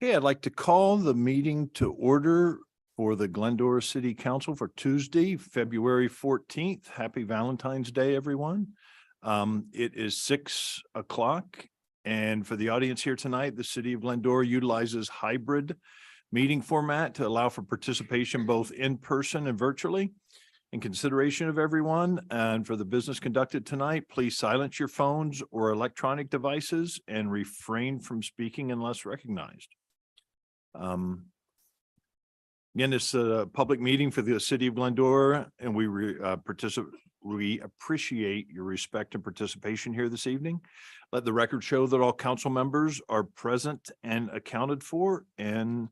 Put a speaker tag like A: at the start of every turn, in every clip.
A: Okay, I'd like to call the meeting to order for the Glendora City Council for Tuesday, February 14th. Happy Valentine's Day, everyone. It is 6 o'clock. And for the audience here tonight, the city of Glendora utilizes hybrid meeting format to allow for participation both in person and virtually. In consideration of everyone and for the business conducted tonight, please silence your phones or electronic devices and refrain from speaking unless recognized. Again, it's a public meeting for the city of Glendora, and we appreciate your respect and participation here this evening. Let the record show that all council members are present and accounted for. And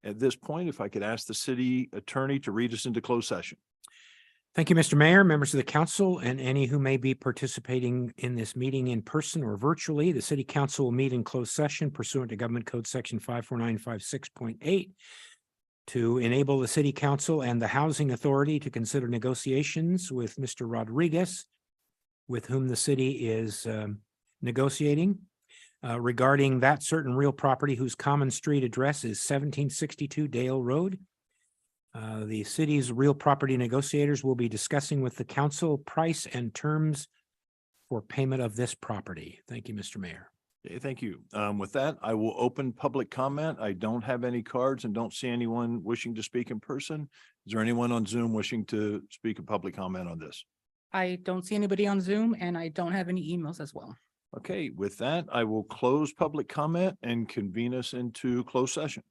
A: at this point, if I could ask the city attorney to read us into closed session.
B: Thank you, Mr. Mayor, members of the council, and any who may be participating in this meeting in person or virtually. The city council will meet in closed session pursuant to Government Code Section 54956.8 to enable the city council and the housing authority to consider negotiations with Mr. Rodriguez, with whom the city is negotiating regarding that certain real property whose common street address is 1762 Dale Road. The city's real property negotiators will be discussing with the council price and terms for payment of this property. Thank you, Mr. Mayor.
A: Okay, thank you. With that, I will open public comment. I don't have any cards and don't see anyone wishing to speak in person. Is there anyone on Zoom wishing to speak a public comment on this?
C: I don't see anybody on Zoom and I don't have any emails as well.
A: Okay, with that, I will close public comment and convene us into closed session.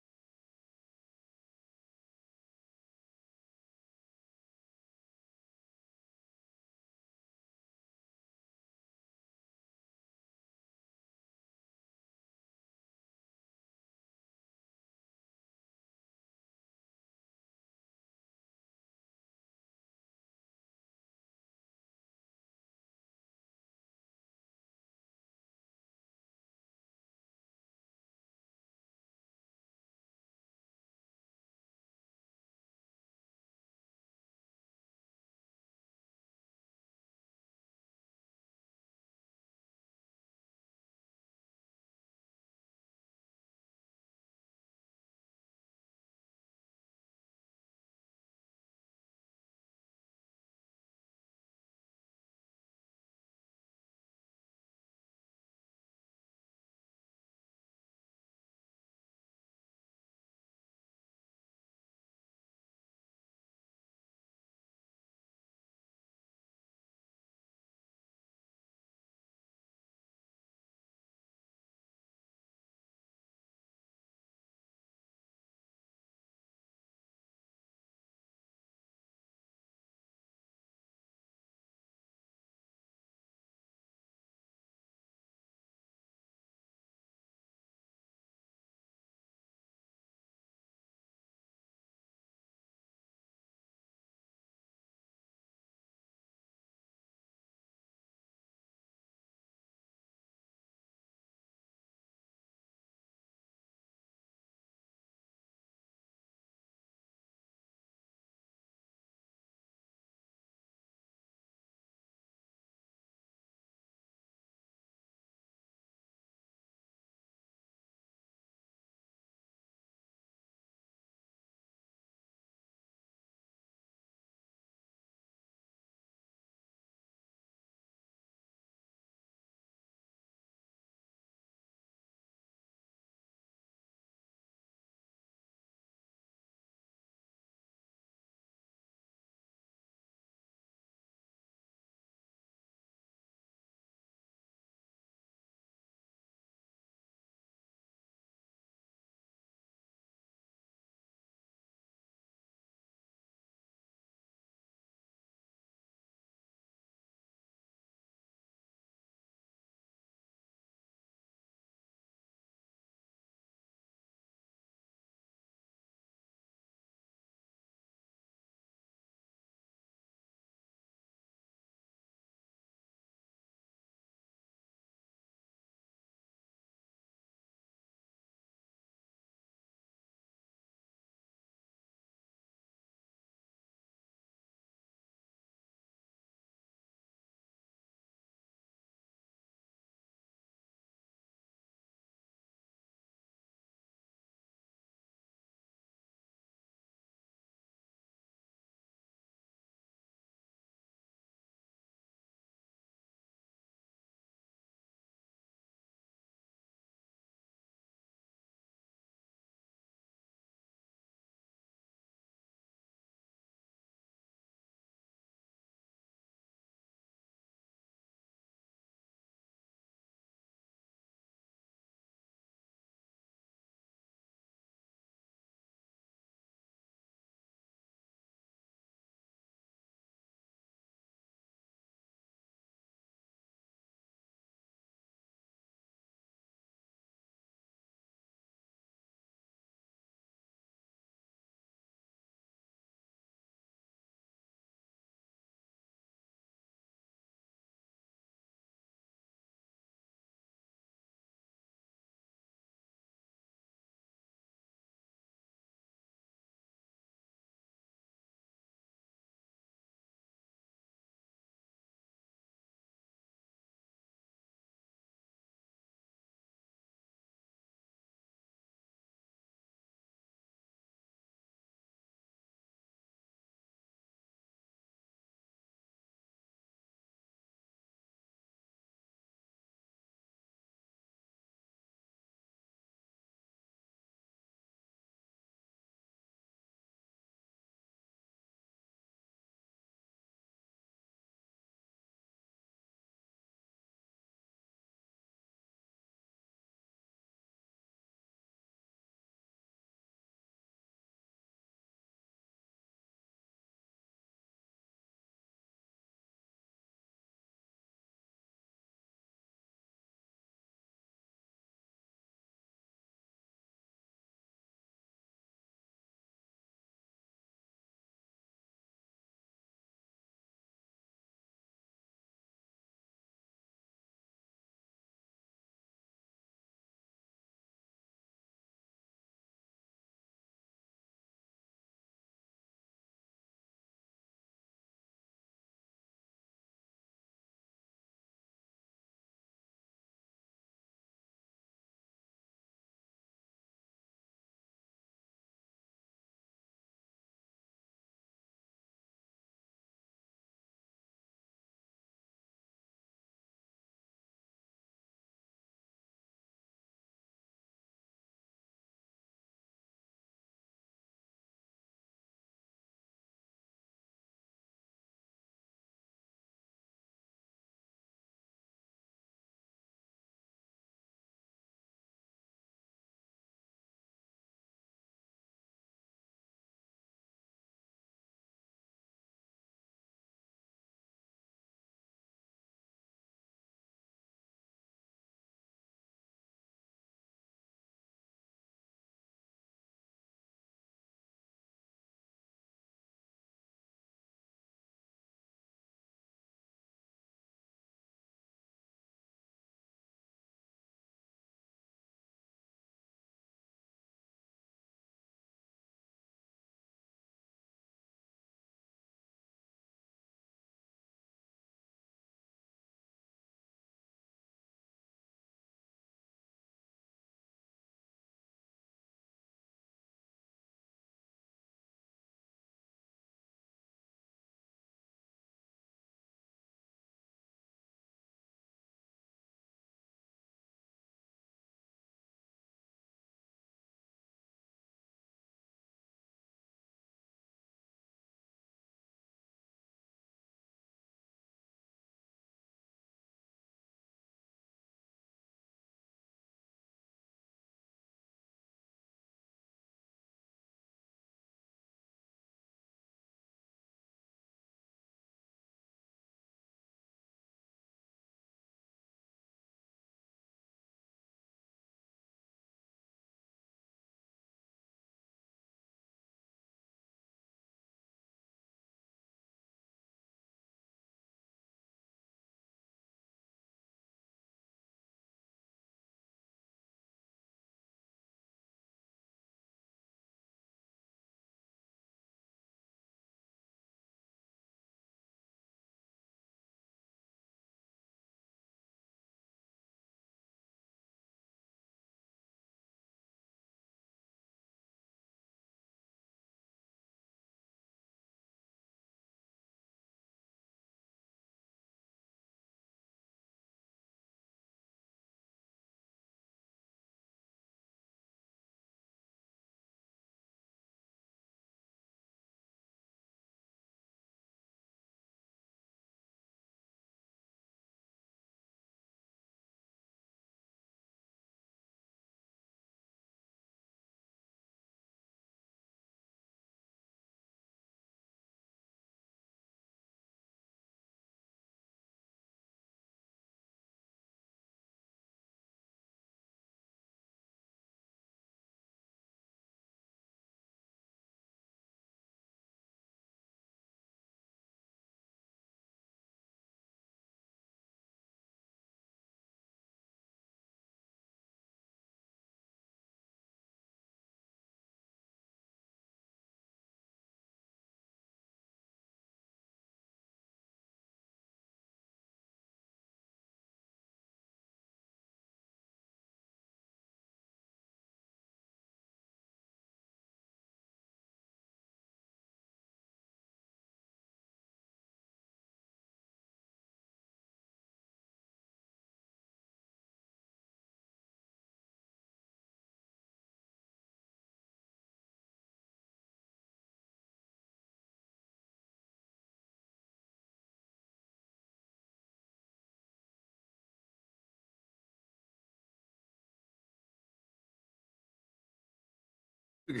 A: Okay.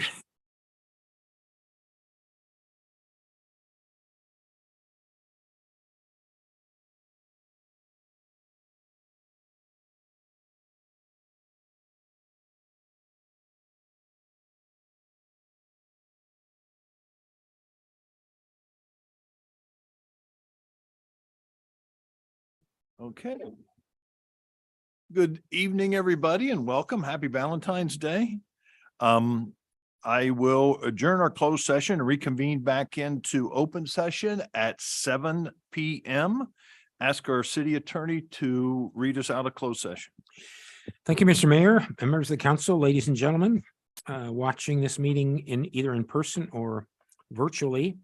A: Good evening, everybody, and welcome. Happy Valentine's Day. I will adjourn our closed session and reconvene back into open session at 7 p.m. Ask our city attorney to read us out of closed session.
B: Thank you, Mr. Mayor, members of the council, ladies and gentlemen, watching this meeting either in person or virtually.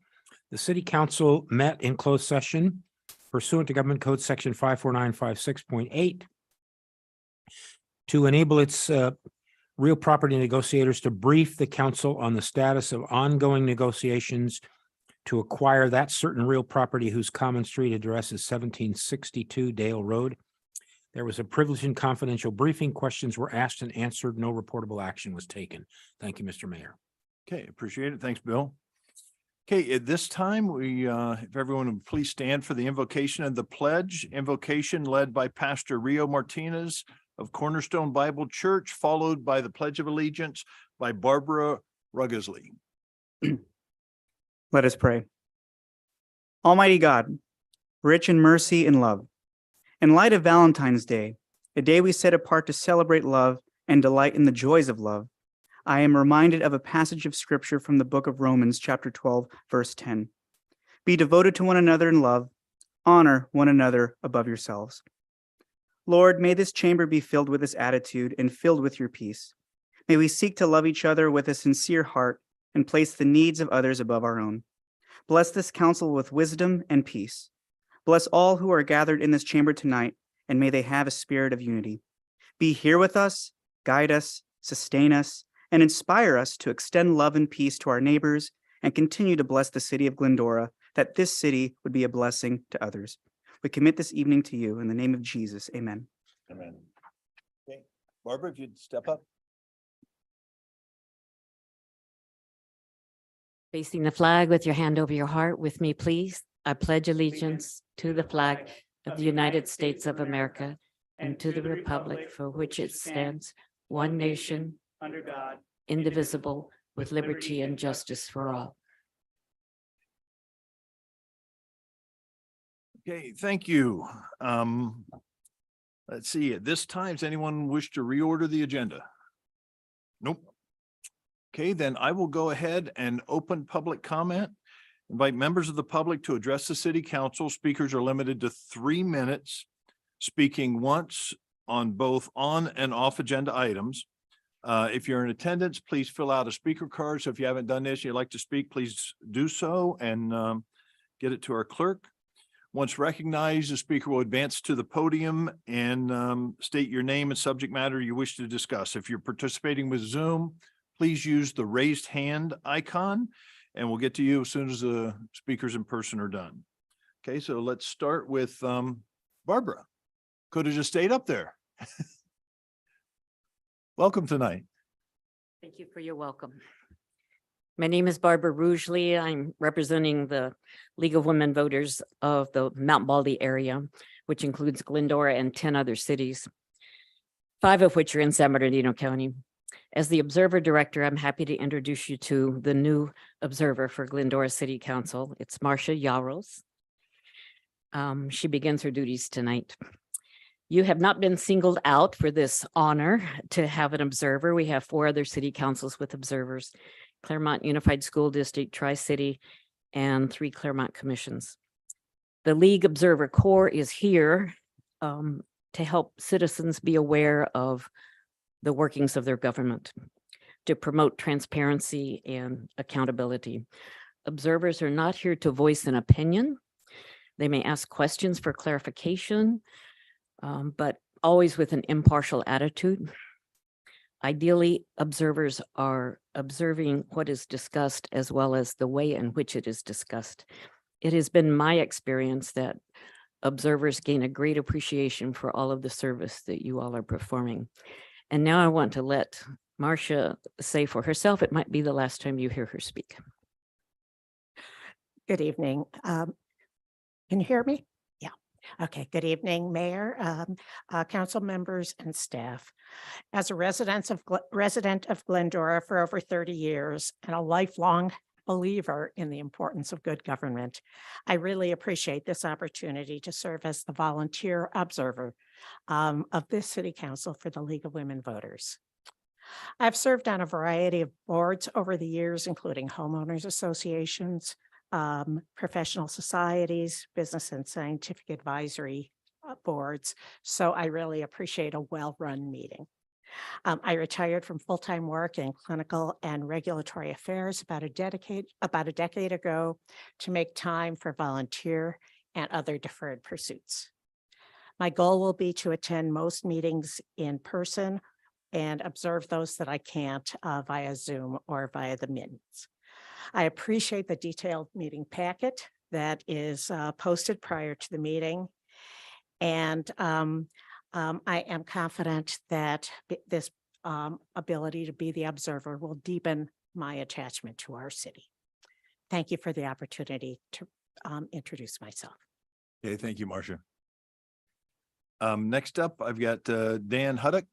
B: The city council met in closed session pursuant to Government Code Section 54956.8 to enable its real property negotiators to brief the council on the status of ongoing negotiations to acquire that certain real property whose common street address is 1762 Dale Road. There was a privileged and confidential briefing. Questions were asked and answered. No reportable action was taken. Thank you, Mr. Mayor.
A: Okay, appreciate it. Thanks, Bill. Okay, at this time, if everyone would please stand for the invocation and the pledge. Invocation led by Pastor Rio Martinez of Cornerstone Bible Church, followed by the Pledge of Allegiance by Barbara Ruggesley.
D: Let us pray. Almighty God, rich in mercy and love, in light of Valentine's Day, a day we set apart to celebrate love and delight in the joys of love, I am reminded of a passage of scripture from the book of Romans, chapter 12, verse 10. Be devoted to one another in love, honor one another above yourselves. Lord, may this chamber be filled with this attitude and filled with your peace. May we seek to love each other with a sincere heart and place the needs of others above our own. Bless this council with wisdom and peace. Bless all who are gathered in this chamber tonight, and may they have a spirit of unity. Be here with us, guide us, sustain us, and inspire us to extend love and peace to our neighbors and continue to bless the city of Glendora, that this city would be a blessing to others. We commit this evening to you in the name of Jesus. Amen.
A: Amen. Okay, Barbara, if you'd step up.
E: Facing the flag with your hand over your heart with me, please. I pledge allegiance to the flag of the United States of America and to the republic for which it stands, one nation,
D: Under God,
E: indivisible, with liberty and justice for all.
A: Okay, thank you. Let's see, at this time, does anyone wish to reorder the agenda? Nope. Okay, then I will go ahead and open public comment. Invite members of the public to address the city council. Speakers are limited to 3 minutes, speaking once on both on and off agenda items. If you're in attendance, please fill out a speaker card. So if you haven't done this, and you'd like to speak, please do so and get it to our clerk. Once recognized, the speaker will advance to the podium and state your name and subject matter you wish to discuss. If you're participating with Zoom, please use the raised hand icon and we'll get to you as soon as the speakers in person are done. Okay, so let's start with Barbara. Could have just stayed up there. Welcome tonight.
E: Thank you for your welcome. My name is Barbara Rougeley. I'm representing the League of Women Voters of the Mount Baldy area, which includes Glendora and 10 other cities, 5 of which are in San Bernardino County. As the Observer Director, I'm happy to introduce you to the new observer for Glendora City Council. It's Marcia Yarros. She begins her duties tonight. You have not been singled out for this honor to have an observer. We have 4 other city councils with observers: Claremont Unified School District, Tri-City, and 3 Claremont commissions. The League Observer Corps is here to help citizens be aware of the workings of their government, to promote transparency and accountability. Observers are not here to voice an opinion. They may ask questions for clarification, but always with an impartial attitude. Ideally, observers are observing what is discussed as well as the way in which it is discussed. It has been my experience that observers gain a great appreciation for all of the service that you all are performing. And now I want to let Marcia say for herself, it might be the last time you hear her speak.
F: Good evening. Can you hear me? Yeah. Okay. Good evening, Mayor, council members and staff. As a resident of Glendora for over 30 years and a lifelong believer in the importance of good government, I really appreciate this opportunity to serve as the volunteer observer of this city council for the League of Women Voters. I've served on a variety of boards over the years, including homeowners associations, professional societies, business and scientific advisory boards. So I really appreciate a well-run meeting. I retired from full-time work in clinical and regulatory affairs about a decade ago to make time for volunteer and other deferred pursuits. My goal will be to attend most meetings in person and observe those that I can't via Zoom or via the minutes. I appreciate the detailed meeting packet that is posted prior to the meeting. And I am confident that this ability to be the observer will deepen my attachment to our city. Thank you for the opportunity to introduce myself.
A: Okay, thank you, Marcia. Next up, I've got Dan Huddock.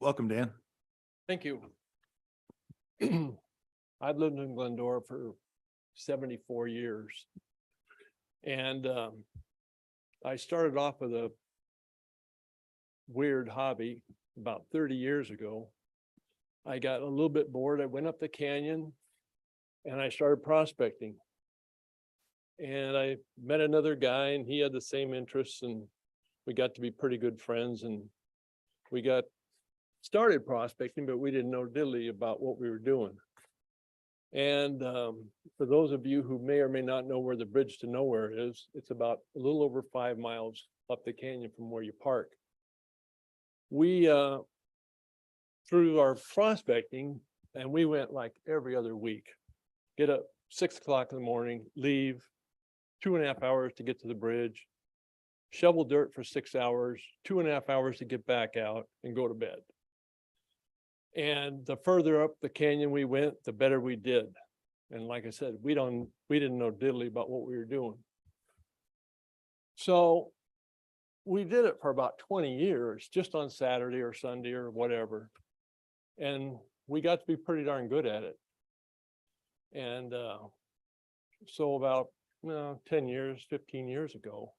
A: Welcome, Dan.
G: Thank you. I've lived in Glendora for 74 years. And I started off with a weird hobby about 30 years ago. I got a little bit bored. I went up the canyon and I started prospecting. And I met another guy and he had the same interests and we got to be pretty good friends and we got started prospecting, but we didn't know diddly about what we were doing. And for those of you who may or may not know where the Bridge to Nowhere is, it's about a little over 5 miles up the canyon from where you park. We, through our prospecting, and we went like every other week, get up 6 o'clock in the morning, leave 2.5 hours to get to the bridge, shovel dirt for 6 hours, 2.5 hours to get back out and go to bed. And the further up the canyon we went, the better we did. And like I said, we didn't know diddly about what we were doing. So we did it for about 20 years, just on Saturday or Sunday or whatever. And we got to be pretty darn good at it. And so about 10 years, 15 years ago,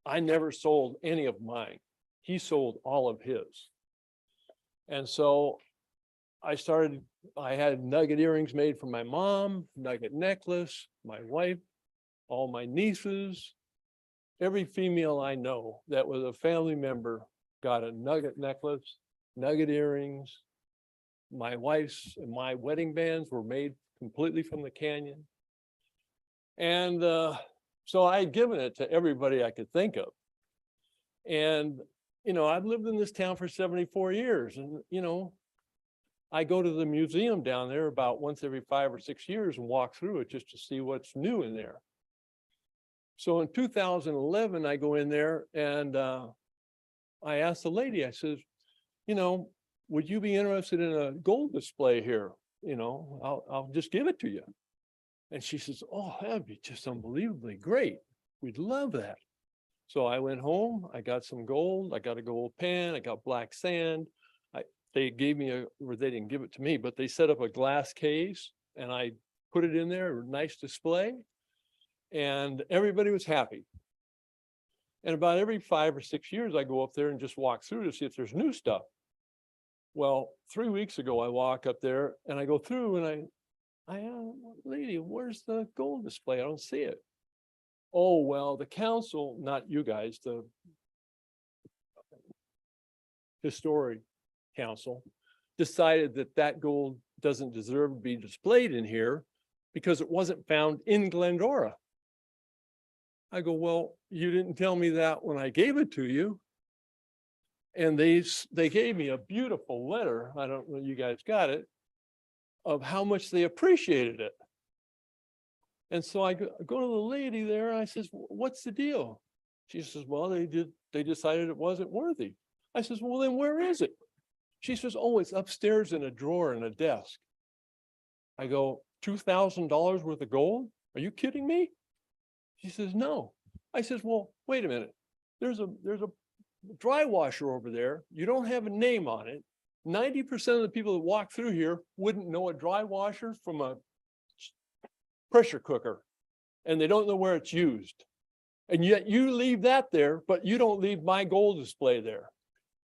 G: I never sold any of mine. He sold all of his. And so I had nugget earrings made for my mom, nugget necklace, my wife, all my nieces, every female I know that was a family member got a nugget necklace, nugget earrings. My wife's and my wedding bands were made completely from the canyon. And so I had given it to everybody I could think of. And you know, I've lived in this town for 74 years and, you know, I go to the museum down there about once every 5 or 6 years and walk through it just to see what's new in there. So in 2011, I go in there and I asked the lady, I says, you know, would you be interested in a gold display here? You know, I'll just give it to you. And she says, oh, that'd be just unbelievably great. We'd love that. So I went home, I got some gold, I got a gold pen, I got black sand. They gave me or they didn't give it to me, but they set up a glass case and I put it in there, a nice display. And everybody was happy. And about every 5 or 6 years, I go up there and just walk through to see if there's new stuff. Well, 3 weeks ago, I walk up there and I go through and I lady, where's the gold display? I don't see it. Oh, well, the council, not you guys, the historic council decided that that gold doesn't deserve to be displayed in here because it wasn't found in Glendora. I go, well, you didn't tell me that when I gave it to you. And they gave me a beautiful letter. I don't know, you guys got it, of how much they appreciated it. And so I go to the lady there and I says, what's the deal? She says, well, they decided it wasn't worthy. I says, well, then where is it? She says, oh, it's upstairs in a drawer in a desk. I go, $2,000 worth of gold? Are you kidding me? She says, no. I says, well, wait a minute. There's a dry washer over there. You don't have a name on it. 90% of the people that walk through here wouldn't know a dry washer from a pressure cooker, and they don't know where it's used. And yet you leave that there, but you don't leave my gold display there.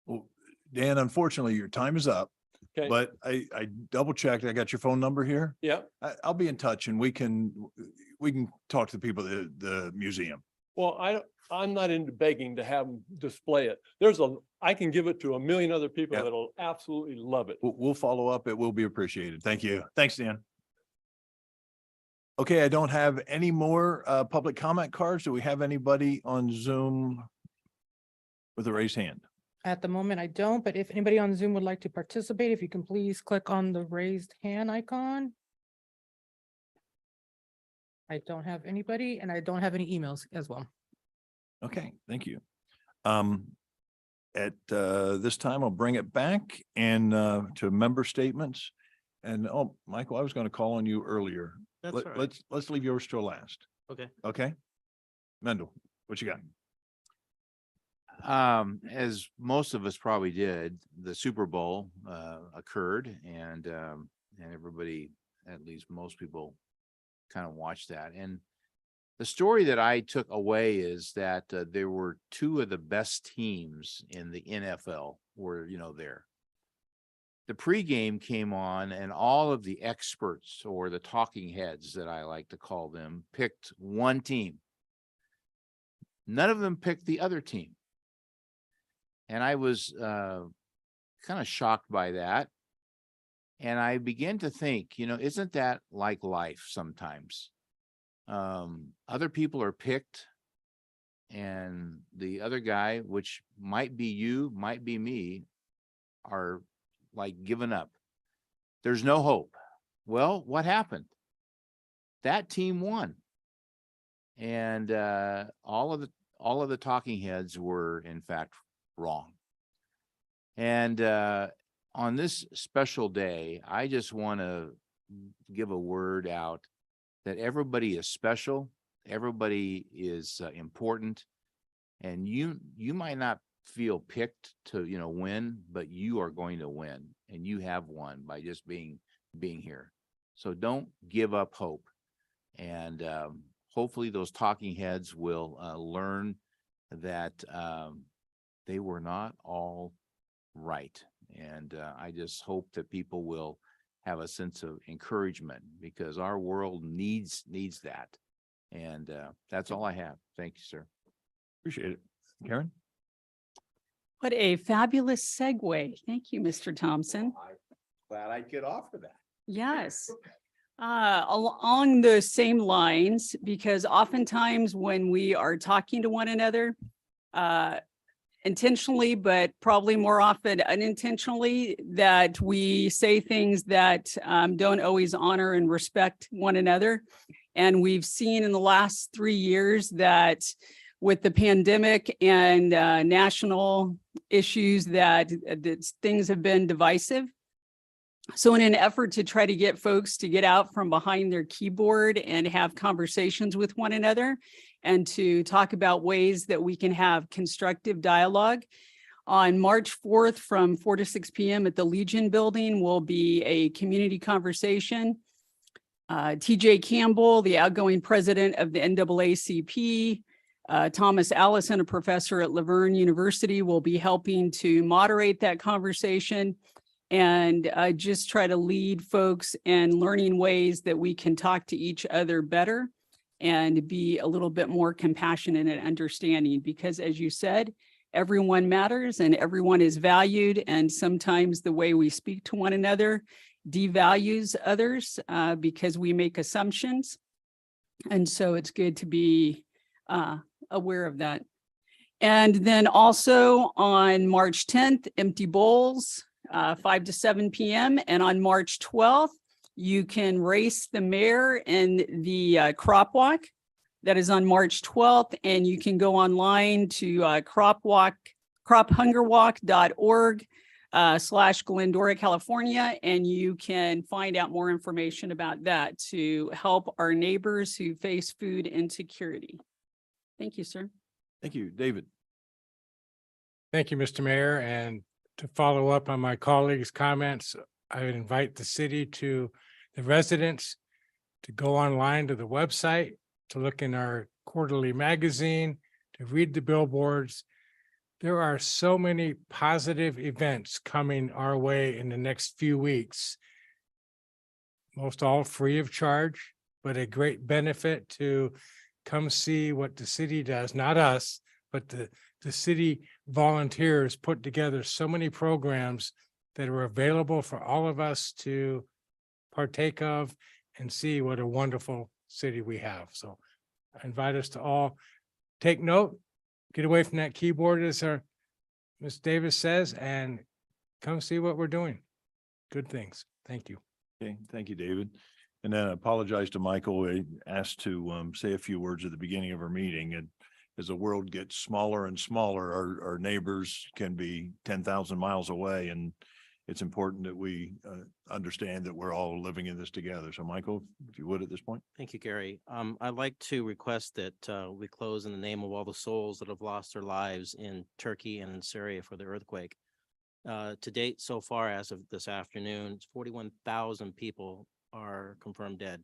A: Well, Dan, unfortunately, your time is up,
G: Okay.
A: but I double checked. I got your phone number here.
G: Yeah.
A: I'll be in touch and we can talk to the people at the museum.
G: Well, I'm not into begging to have them display it. I can give it to a million other people
A: Yeah.
G: that'll absolutely love it.
A: We'll follow up. It will be appreciated. Thank you. Thanks, Dan. Okay, I don't have any more public comment cards. Do we have anybody on Zoom with a raised hand?
C: At the moment, I don't, but if anybody on Zoom would like to participate, if you can please click on the raised hand icon. I don't have anybody and I don't have any emails as well.
A: Okay, thank you. At this time, I'll bring it back and to member statements. And Michael, I was going to call on you earlier.
H: That's all right.
A: Let's leave yours till last.
H: Okay.
A: Okay? Mendel, what you got?
H: As most of us probably did, the Super Bowl occurred and everybody, at least most people, kind of watched that. And the story that I took away is that there were two of the best teams in the NFL were, there. The pregame came on and all of the experts, or the talking heads that I like to call them, picked one team. None of them picked the other team. And I was kind of shocked by that. And I began to think, isn't that like life sometimes? Other people are picked and the other guy, which might be you, might be me, are like given up. There's no hope. Well, what happened? That team won. And all of the talking heads were in fact wrong. And on this special day, I just want to give a word out that everybody is special, everybody is important, and you might not feel picked to win, but you are going to win, and you have won by just being here. So don't give up hope, and hopefully those talking heads will learn that they were not all right. And I just hope that people will have a sense of encouragement, because our world needs that. And that's all I have. Thank you, sir.
A: Appreciate it. Karen?
I: What a fabulous segue. Thank you, Mr. Thompson.
H: I'm glad I could offer that.
I: Yes. Along the same lines, because oftentimes when we are talking to one another, intentionally, but probably more often unintentionally, that we say things that don't always honor and respect one another. And we've seen in the last 3 years that with the pandemic and national issues that things have been divisive. So in an effort to try to get folks to get out from behind their keyboard and have conversations with one another, and to talk about ways that we can have constructive dialogue, on March 4th from 4 to 6 p.m. at the Legion Building will be a community conversation. TJ Campbell, the outgoing president of the NAACP, Thomas Allison, a professor at Laverne University, will be helping to moderate that conversation and just try to lead folks in learning ways that we can talk to each other better and be a little bit more compassionate and understanding, because as you said, everyone matters and everyone is valued. And sometimes the way we speak to one another devalues others because we make assumptions. And so it's good to be aware of that. And then also on March 10th, Empty Bowls, 5 to 7 p.m. And on March 12th, You can race the mayor in the crop walk that is on March 12th, and you can go online to crophungerwalk.org / Glendora, California, and you can find out more information about that to help our neighbors who face food insecurity. Thank you, sir.
A: Thank you, David.
J: Thank you, Mr. Mayor. And to follow up on my colleagues' comments, I would invite the residents to go online to the website, to look in our quarterly magazine, to read the billboards. There are so many positive events coming our way in the next few weeks. Most all free of charge, but a great benefit to come see what the city does, not us, but the city volunteers put together so many programs that are available for all of us to partake of and see what a wonderful city we have. So I invite us to all take note, get away from that keyboard, as Ms. Davis says, and come see what we're doing. Good things. Thank you.
A: Okay, thank you, David. And then I apologize to Michael. I asked to say a few words at the beginning of our meeting. And as the world gets smaller and smaller, our neighbors can be 10,000 miles away. And it's important that we understand that we're all living in this together. So Michael, if you would at this point.
K: Thank you, Gary. I'd like to request that we close in the name of all the souls that have lost their lives in Turkey and in Syria for the earthquake. To date, so far, as of this afternoon, 41,000 people are confirmed dead.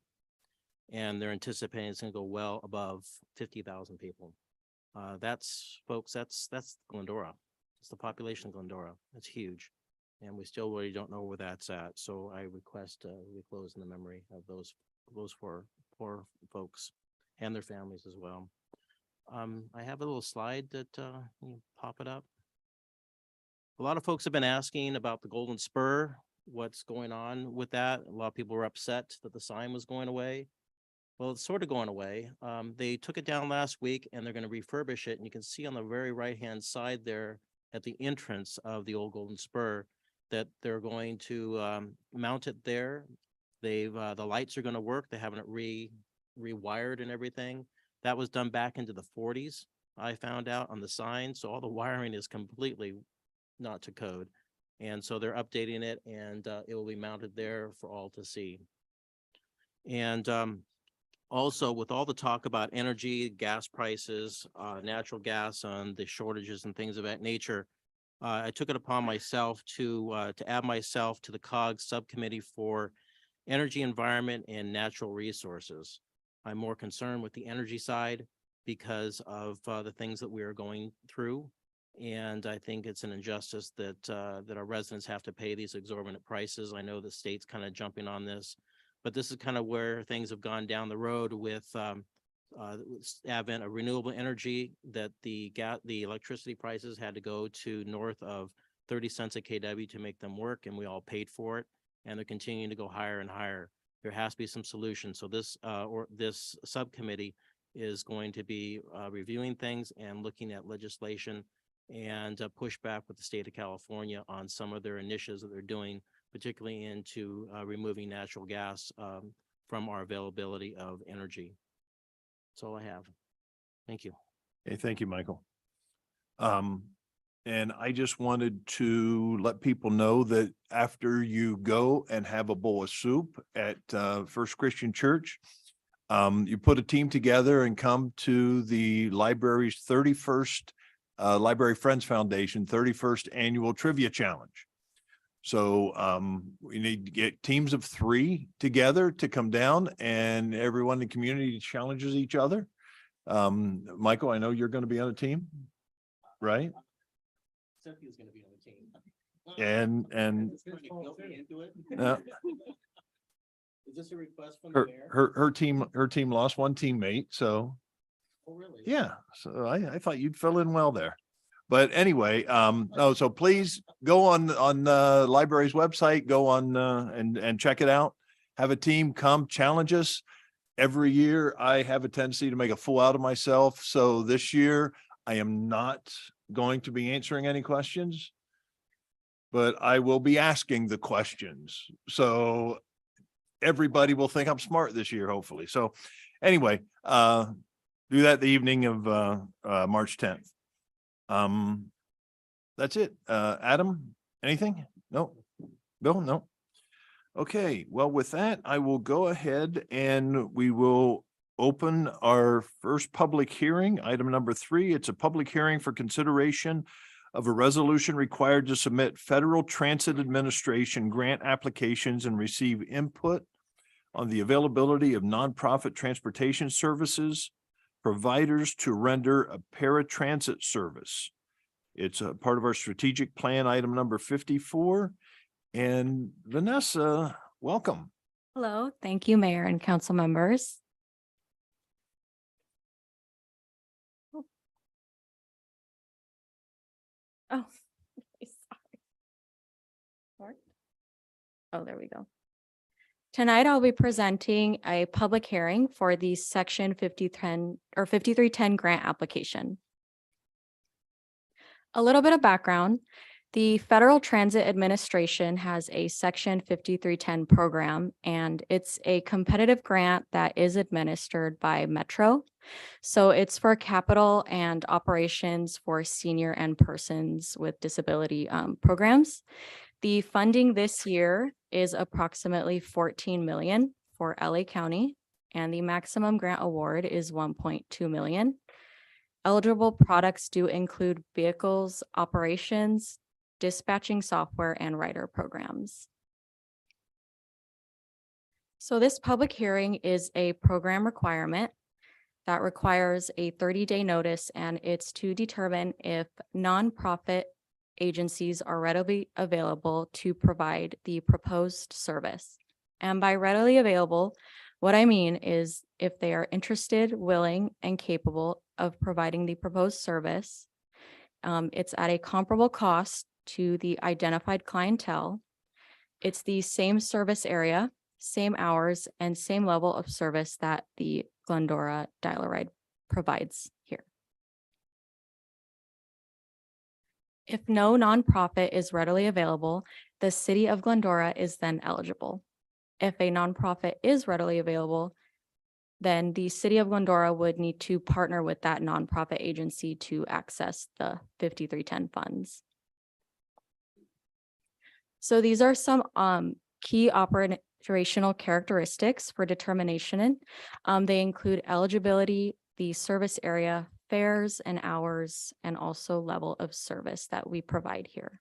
K: And they're anticipating it's going to go well above 50,000 people. That's, folks, that's Glendora. It's the population of Glendora. It's huge. And we still really don't know where that's at. So I request we close in the memory of those poor folks and their families as well. I have a little slide that you pop it up. A lot of folks have been asking about the Golden Spur, what's going on with that. A lot of people were upset that the sign was going away. Well, it's sort of going away. They took it down last week and they're going to refurbish it. And you can see on the very right-hand side there at the entrance of the old Golden Spur that they're going to mount it there. The lights are going to work. They haven't rewired and everything. That was done back into the 40s, I found out on the sign. So all the wiring is completely not to code. And so they're updating it, and it will be mounted there for all to see. And also, with all the talk about energy, gas prices, natural gas, on the shortages and things of that nature, I took it upon myself to add myself to the COG subcommittee for energy, environment, and natural resources. I'm more concerned with the energy side because of the things that we are going through. And I think it's an injustice that that our residents have to pay these exorbitant prices. I know the state's kind of jumping on this, but this is kind of where things have gone down the road with advent of renewable energy, that the electricity prices had to go to north of 30 cents a kW to make them work, and we all paid for it, and they're continuing to go higher and higher. There has to be some solution. So this subcommittee is going to be reviewing things and looking at legislation and push back with the state of California on some of their initiatives that they're doing, particularly into removing natural gas from our availability of energy. That's all I have. Thank you.
A: Hey, thank you, Michael. And I just wanted to let people know that after you go and have a bowl of soup at First Christian Church, you put a team together and come to the library's 31st Library Friends Foundation 31st Annual Trivia Challenge. So we need to get teams of 3 together to come down, and everyone in the community challenges each other. Michael, I know you're going to be on a team, right?
K: Cynthia's going to be on the team.
A: And
K: Is this a request from
A: her team lost one teammate, so
K: Oh, really?
A: yeah, so I thought you'd fill in well there. But anyway, so please go on the library's website, go on and check it out. Have a team come challenge us. Every year I have a tendency to make a fool out of myself. So this year I am not going to be answering any questions, but I will be asking the questions. So everybody will think I'm smart this year, hopefully. So anyway, do that the evening of March 10th. That's it. Adam, anything? No? Bill, no? Okay, well, with that, I will go ahead and we will open our first public hearing, item number 3. It's a public hearing for consideration of a resolution required to submit Federal Transit Administration grant applications and receive input on the availability of nonprofit transportation services providers to render a paratransit service. It's a part of our strategic plan, item number 54. And Vanessa, welcome.
L: Hello, thank you, Mayor and council members. Oh, sorry. Oh, there we go. Tonight, I'll be presenting a public hearing for the Section 5010 or 5310 grant application. A little bit of background. The Federal Transit Administration has a Section 5310 program, and it's a competitive grant that is administered by Metro. So it's for capital and operations for senior and persons with disability programs. The funding this year is approximately 14 million for LA County, and the maximum grant award is 1.2 million. Eligible products do include vehicles, operations, dispatching software, and rider programs. So this public hearing is a program requirement that requires a 30-day notice, and it's to determine if nonprofit agencies are readily available to provide the proposed service. And by readily available, what I mean is if they are interested, willing, and capable of providing the proposed service, it's at a comparable cost to the identified clientele. It's the same service area, same hours, and same level of service that the Glendora Dial-A-Ride provides here. If no nonprofit is readily available, the city of Glendora is then eligible. If a nonprofit is readily available, then the city of Glendora would need to partner with that nonprofit agency to access the 5310 funds. So these are some key operational characteristics for determination. They include eligibility, the service area, fares and hours, and also level of service that we provide here.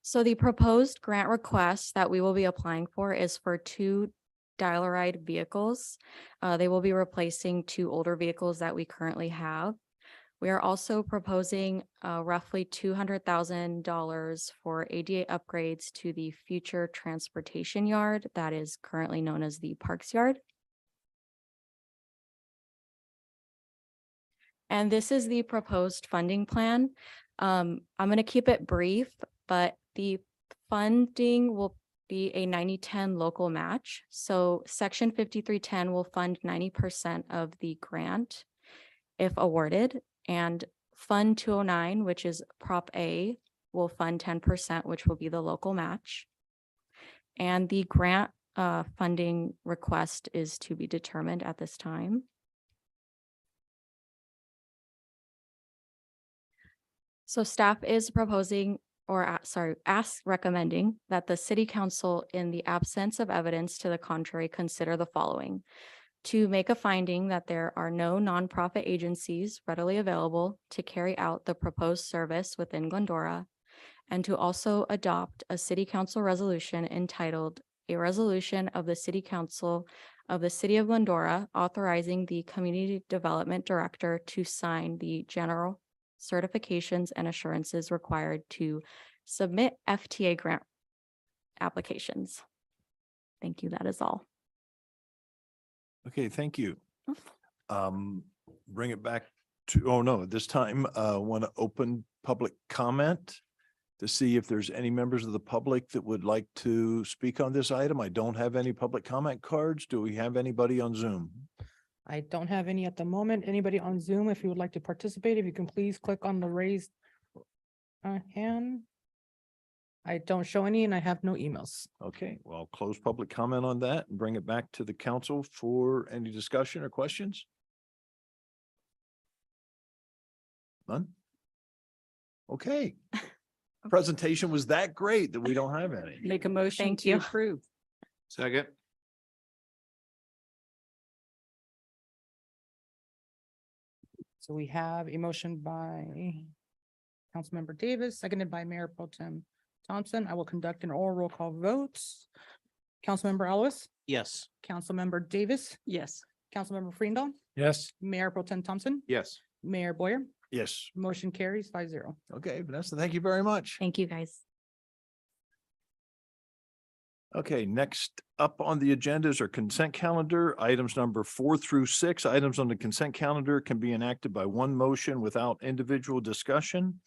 L: So the proposed grant request that we will be applying for is for 2 Dial-A-Ride vehicles. They will be replacing 2 older vehicles that we currently have. We are also proposing roughly $200,000 for ADA upgrades to the future transportation yard that is currently known as the Parks Yard. And this is the proposed funding plan. I'm going to keep it brief, but the funding will be a 90-10 local match. So Section 5310 will fund 90% of the grant if awarded, and Fund 209, which is Prop A, will fund 10%, which will be the local match. And the grant funding request is to be determined at this time. So staff is proposing, or recommending that the city council, in the absence of evidence to the contrary, consider the following: to make a finding that there are no nonprofit agencies readily available to carry out the proposed service within Glendora, and to also adopt a city council resolution entitled "A Resolution of the City Council of the City of Glendora authorizing the Community Development Director to sign the general certifications and assurances required to submit FTA grant applications." Thank you. That is all.
A: Okay, thank you. Bring it back to, oh no, this time, want to open public comment to see if there's any members of the public that would like to speak on this item. I don't have any public comment cards. Do we have anybody on Zoom?
C: I don't have any at the moment. Anybody on Zoom, if you would like to participate, if you can please click on the raised hand. I don't show any and I have no emails.
A: Okay, well, I'll close public comment on that and bring it back to the council for any discussion or questions. None? Okay. Presentation was that great that we don't have any.
I: Make a motion
L: Thank
I: to
L: you.
I: approve.
H: Second.
C: So we have a motion by Councilmember Davis, seconded by Mayor Pro Tem Thompson. I will conduct an oral roll call vote. Councilmember Ellis,
K: Yes.
C: Councilmember Davis,
I: Yes.
C: Councilmember Freendall,
J: Yes.
C: Mayor Pro Tem Thompson,
H: Yes.
C: Mayor Boyer.
A: Yes.
C: Motion carries 5-0.
A: Okay, Vanessa, thank you very much.
L: Thank you, guys.
A: Okay, next up on the agendas are consent calendar, items number 4 through 6. Items on the consent calendar can be enacted by one motion without individual discussion.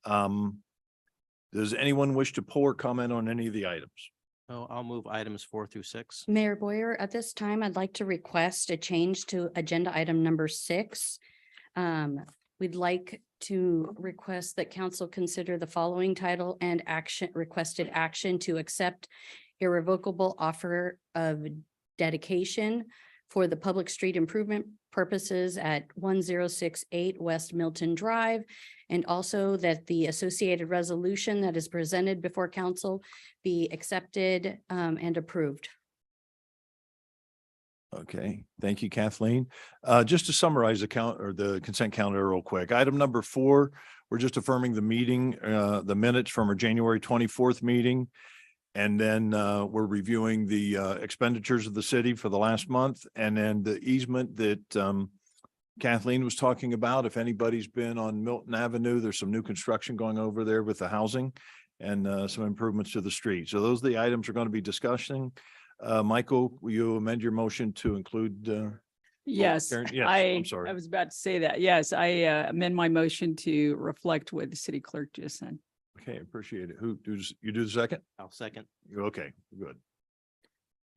A: Does anyone wish to pull or comment on any of the items?
K: Oh, I'll move items 4 through 6.
M: Mayor Boyer, at this time, I'd like to request a change to agenda item number 6. We'd like to request that council consider the following title and action, requested action to accept irrevocable offer of dedication for the public street improvement purposes at 1068 West Milton Drive. And also that the associated resolution that is presented before council be accepted and approved.
A: Okay, thank you, Kathleen. Just to summarize the consent calendar real quick. Item number 4, we're just affirming the meeting, the minutes from our January 24th meeting. And then we're reviewing the expenditures of the city for the last month, and then the easement that Kathleen was talking about. If anybody's been on Milton Avenue, there's some new construction going over there with the housing and some improvements to the street. So those are the items we're going to be discussing. Michael, will you amend your motion to include?
I: Yes,
A: Karen? Yes, I'm sorry.
I: I was about to say that. Yes, I amend my motion to reflect what the city clerk just said.
A: Okay, appreciate it. Who does, you do the second?
K: I'll second.
A: Okay, good.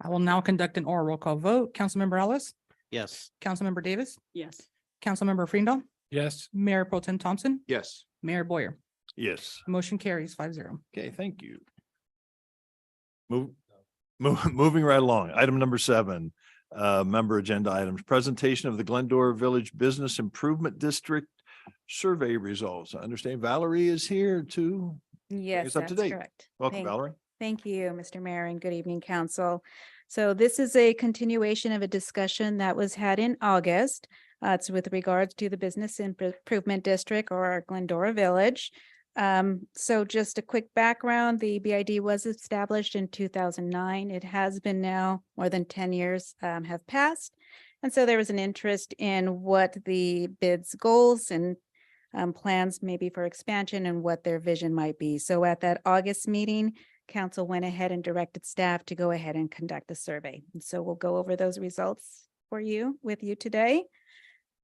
C: I will now conduct an oral roll call vote. Councilmember Ellis,
K: Yes.
C: Councilmember Davis,
I: Yes.
C: Councilmember Freendall,
J: Yes.
C: Mayor Pro Tem Thompson,
H: Yes.
C: Mayor Boyer.
A: Yes.
C: Motion carries 5-0.
A: Okay, thank you. Moving right along. Item number 7, member agenda items, presentation of the Glendora Village Business Improvement District survey results. I understand Valerie is here too.
N: Yes,
A: us up to
N: that's
A: date.
N: correct.
A: Welcome,
N: Thank-
A: Valerie.
N: Thank you, Mr. Mayor, and good evening, council. So this is a continuation of a discussion that was had in August. It's with regards to the Business Improvement District or our Glendora Village. So just a quick background, the BID was established in 2009. It has been now more than 10 years have passed. And so there was an interest in what the BID's goals and plans maybe for expansion and what their vision might be. So at that August meeting, council went ahead and directed staff to go ahead and conduct a survey. And so we'll go over those results with you today.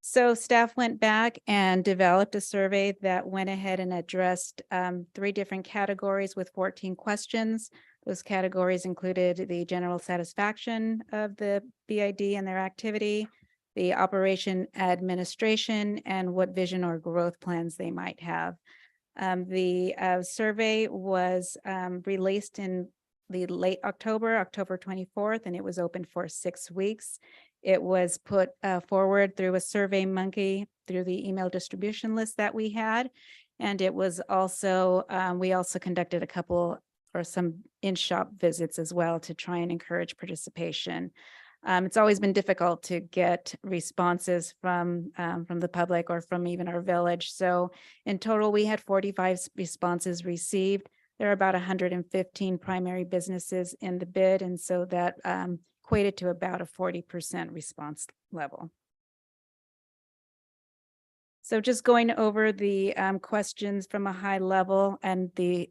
N: So staff went back and developed a survey that went ahead and addressed 3 different categories with 14 questions. Those categories included the general satisfaction of the BID and their activity, the operation administration, and what vision or growth plans they might have. The survey was released in the late October 24th, and it was open for 6 weeks. It was put forward through a Survey Monkey through the email distribution list that we had. And it was also, we also conducted a couple or some in-shop visits as well to try and encourage participation. It's always been difficult to get responses from the public or from even our village. So in total, we had 45 responses received. There are about 115 primary businesses in the bid. And so that equated to about a 40% response level. So just going over the questions from a high level, and the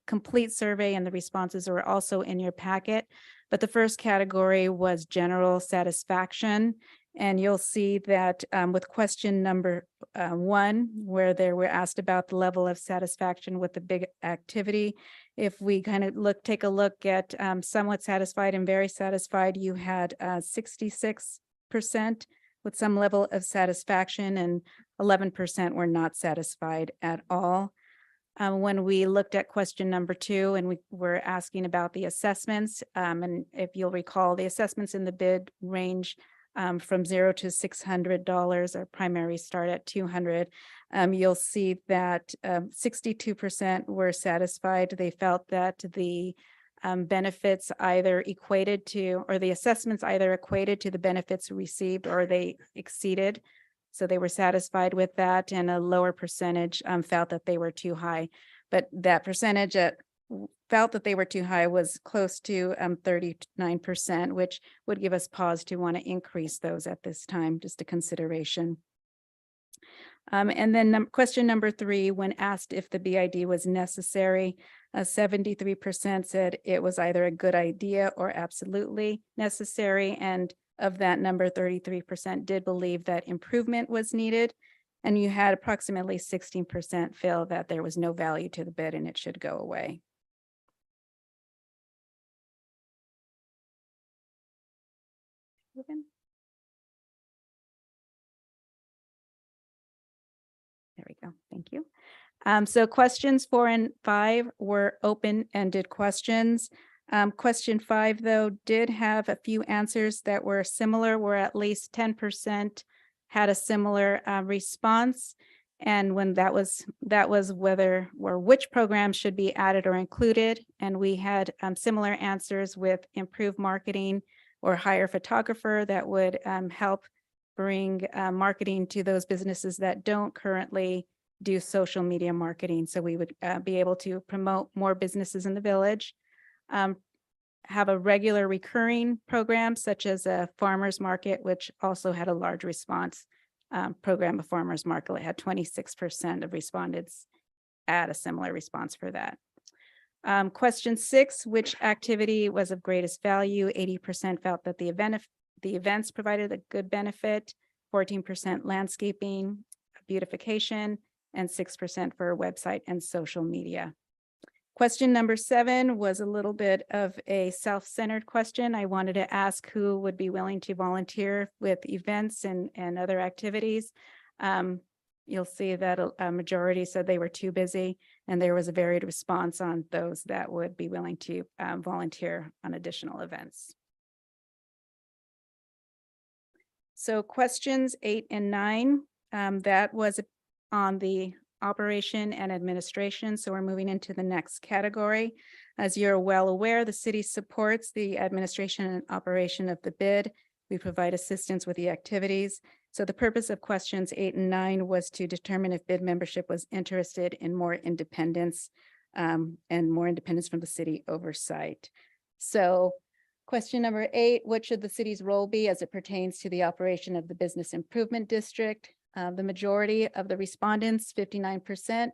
N: complete survey and the responses are also in your packet. But the first category was general satisfaction. And you'll see that with question number 1, where they were asked about the level of satisfaction with the big activity. If we kind of take a look at somewhat satisfied and very satisfied, you had 66% with some level of satisfaction and 11% were not satisfied at all. When we looked at question number 2 and we were asking about the assessments, and if you'll recall, the assessments in the bid range from $0 to $600. Our primary start at 200. You'll see that 62% were satisfied. They felt that the benefits either equated to, or the assessments either equated to the benefits received or they exceeded. So they were satisfied with that, and a lower percentage felt that they were too high. But that percentage felt that they were too high was close to 39%, which would give us pause to want to increase those at this time, just a consideration. And then question number 3, when asked if the BID was necessary, 73% said it was either a good idea or absolutely necessary. And of that number, 33% did believe that improvement was needed. And you had approximately 16% feel that there was no value to the bid and it should go away. There we go. Thank you. So questions 4 and 5 were open-ended questions. Question 5, though, did have a few answers that were similar, where at least 10% had a similar response. And when that was whether or which programs should be added or included. And we had similar answers with improved marketing or hire a photographer that would help bring marketing to those businesses that don't currently do social media marketing. So we would be able to promote more businesses in the village. Have a regular recurring program such as a farmer's market, which also had a large response. Program of farmer's market, it had 26% of respondents at a similar response for that. Question 6, which activity was of greatest value? 80% felt that the events provided a good benefit, 14% landscaping, beautification, and 6% for website and social media. Question number 7 was a little bit of a self-centered question. I wanted to ask who would be willing to volunteer with events and other activities. You'll see that a majority said they were too busy, and there was a varied response on those that would be willing to volunteer on additional events. So questions 8 and 9, that was on the operation and administration. So we're moving into the next category. As you're well aware, the city supports the administration and operation of the bid. We provide assistance with the activities. So the purpose of questions 8 and 9 was to determine if bid membership was interested in more independence and more independence from the city oversight. So question number 8, what should the city's role be as it pertains to the operation of the business improvement district? The majority of the respondents, 59%,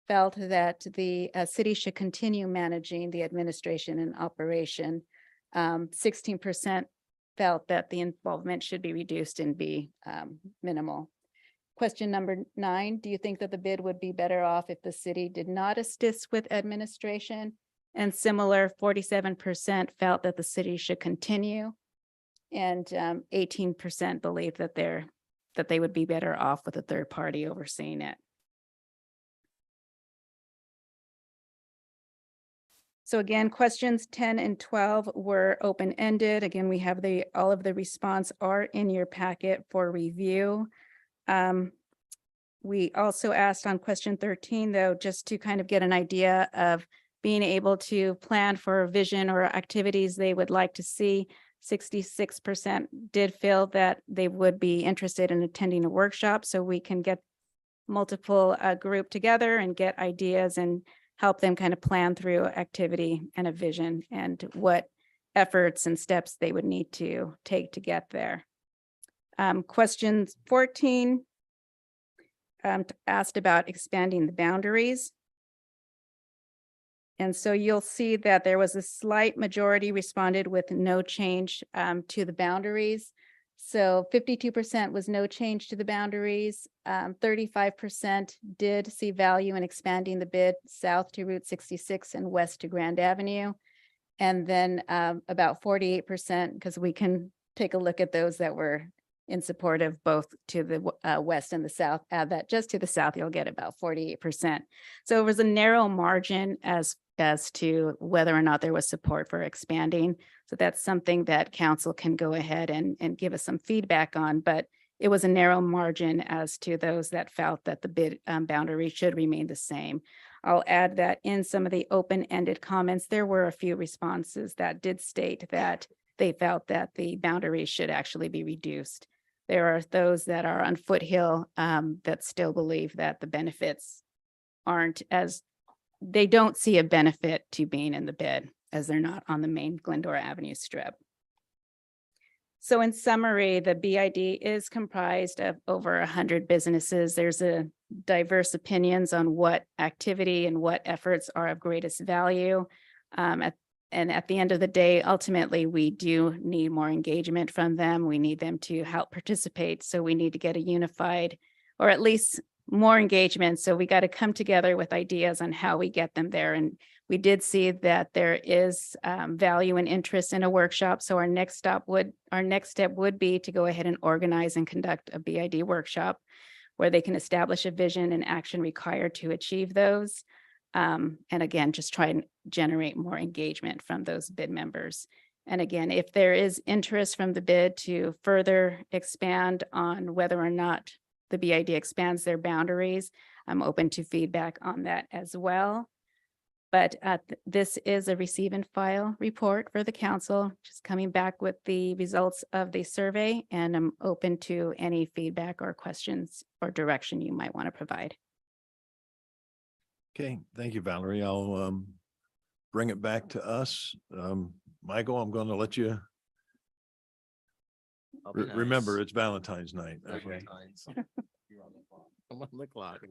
N: felt that the city should continue managing the administration and operation. 16% felt that the involvement should be reduced and be minimal. Question number 9, do you think that the bid would be better off if the city did not assist with administration? And similar, 47% felt that the city should continue. And 18% believe that they would be better off with a third party overseeing it. So again, questions 10 and 12 were open-ended. Again, we have all of the response are in your packet for review. We also asked on question 13, though, just to kind of get an idea of being able to plan for a vision or activities they would like to see. 66% did feel that they would be interested in attending a workshop, so we can get multiple group together and get ideas and help them kind of plan through activity and a vision and what efforts and steps they would need to take to get there. Question 14 asked about expanding the boundaries. And so you'll see that there was a slight majority responded with no change to the boundaries. So 52% was no change to the boundaries. 35% did see value in expanding the bid south to Route 66 and west to Grand Avenue. And then about 48%, because we can take a look at those that were in support of both to the west and the south. Add that just to the south, you'll get about 48%. So it was a narrow margin as to whether or not there was support for expanding. So that's something that council can go ahead and give us some feedback on, but it was a narrow margin as to those that felt that the bid boundary should remain the same. I'll add that in some of the open-ended comments, there were a few responses that did state that they felt that the boundaries should actually be reduced. There are those that are on Foothill that still believe that the benefits they don't see a benefit to being in the bid as they're not on the main Glendora Avenue strip. So in summary, the BID is comprised of over 100 businesses. There's a diverse opinions on what activity and what efforts are of greatest value. And at the end of the day, ultimately, we do need more engagement from them. We need them to help participate. So we need to get a unified, or at least more engagement. So we got to come together with ideas on how we get them there. And we did see that there is value and interest in a workshop. So our next step would be to go ahead and organize and conduct a BID workshop where they can establish a vision and action required to achieve those. And again, just try and generate more engagement from those bid members. And again, if there is interest from the bid to further expand on whether or not the BID expands their boundaries, I'm open to feedback on that as well. But this is a receive and file report for the council, just coming back with the results of the survey, and I'm open to any feedback or questions or direction you might want to provide.
A: Okay, thank you, Valerie. I'll bring it back to us. Michael, I'm going to let you remember it's Valentine's night. Okay.
K: I'm on the clock.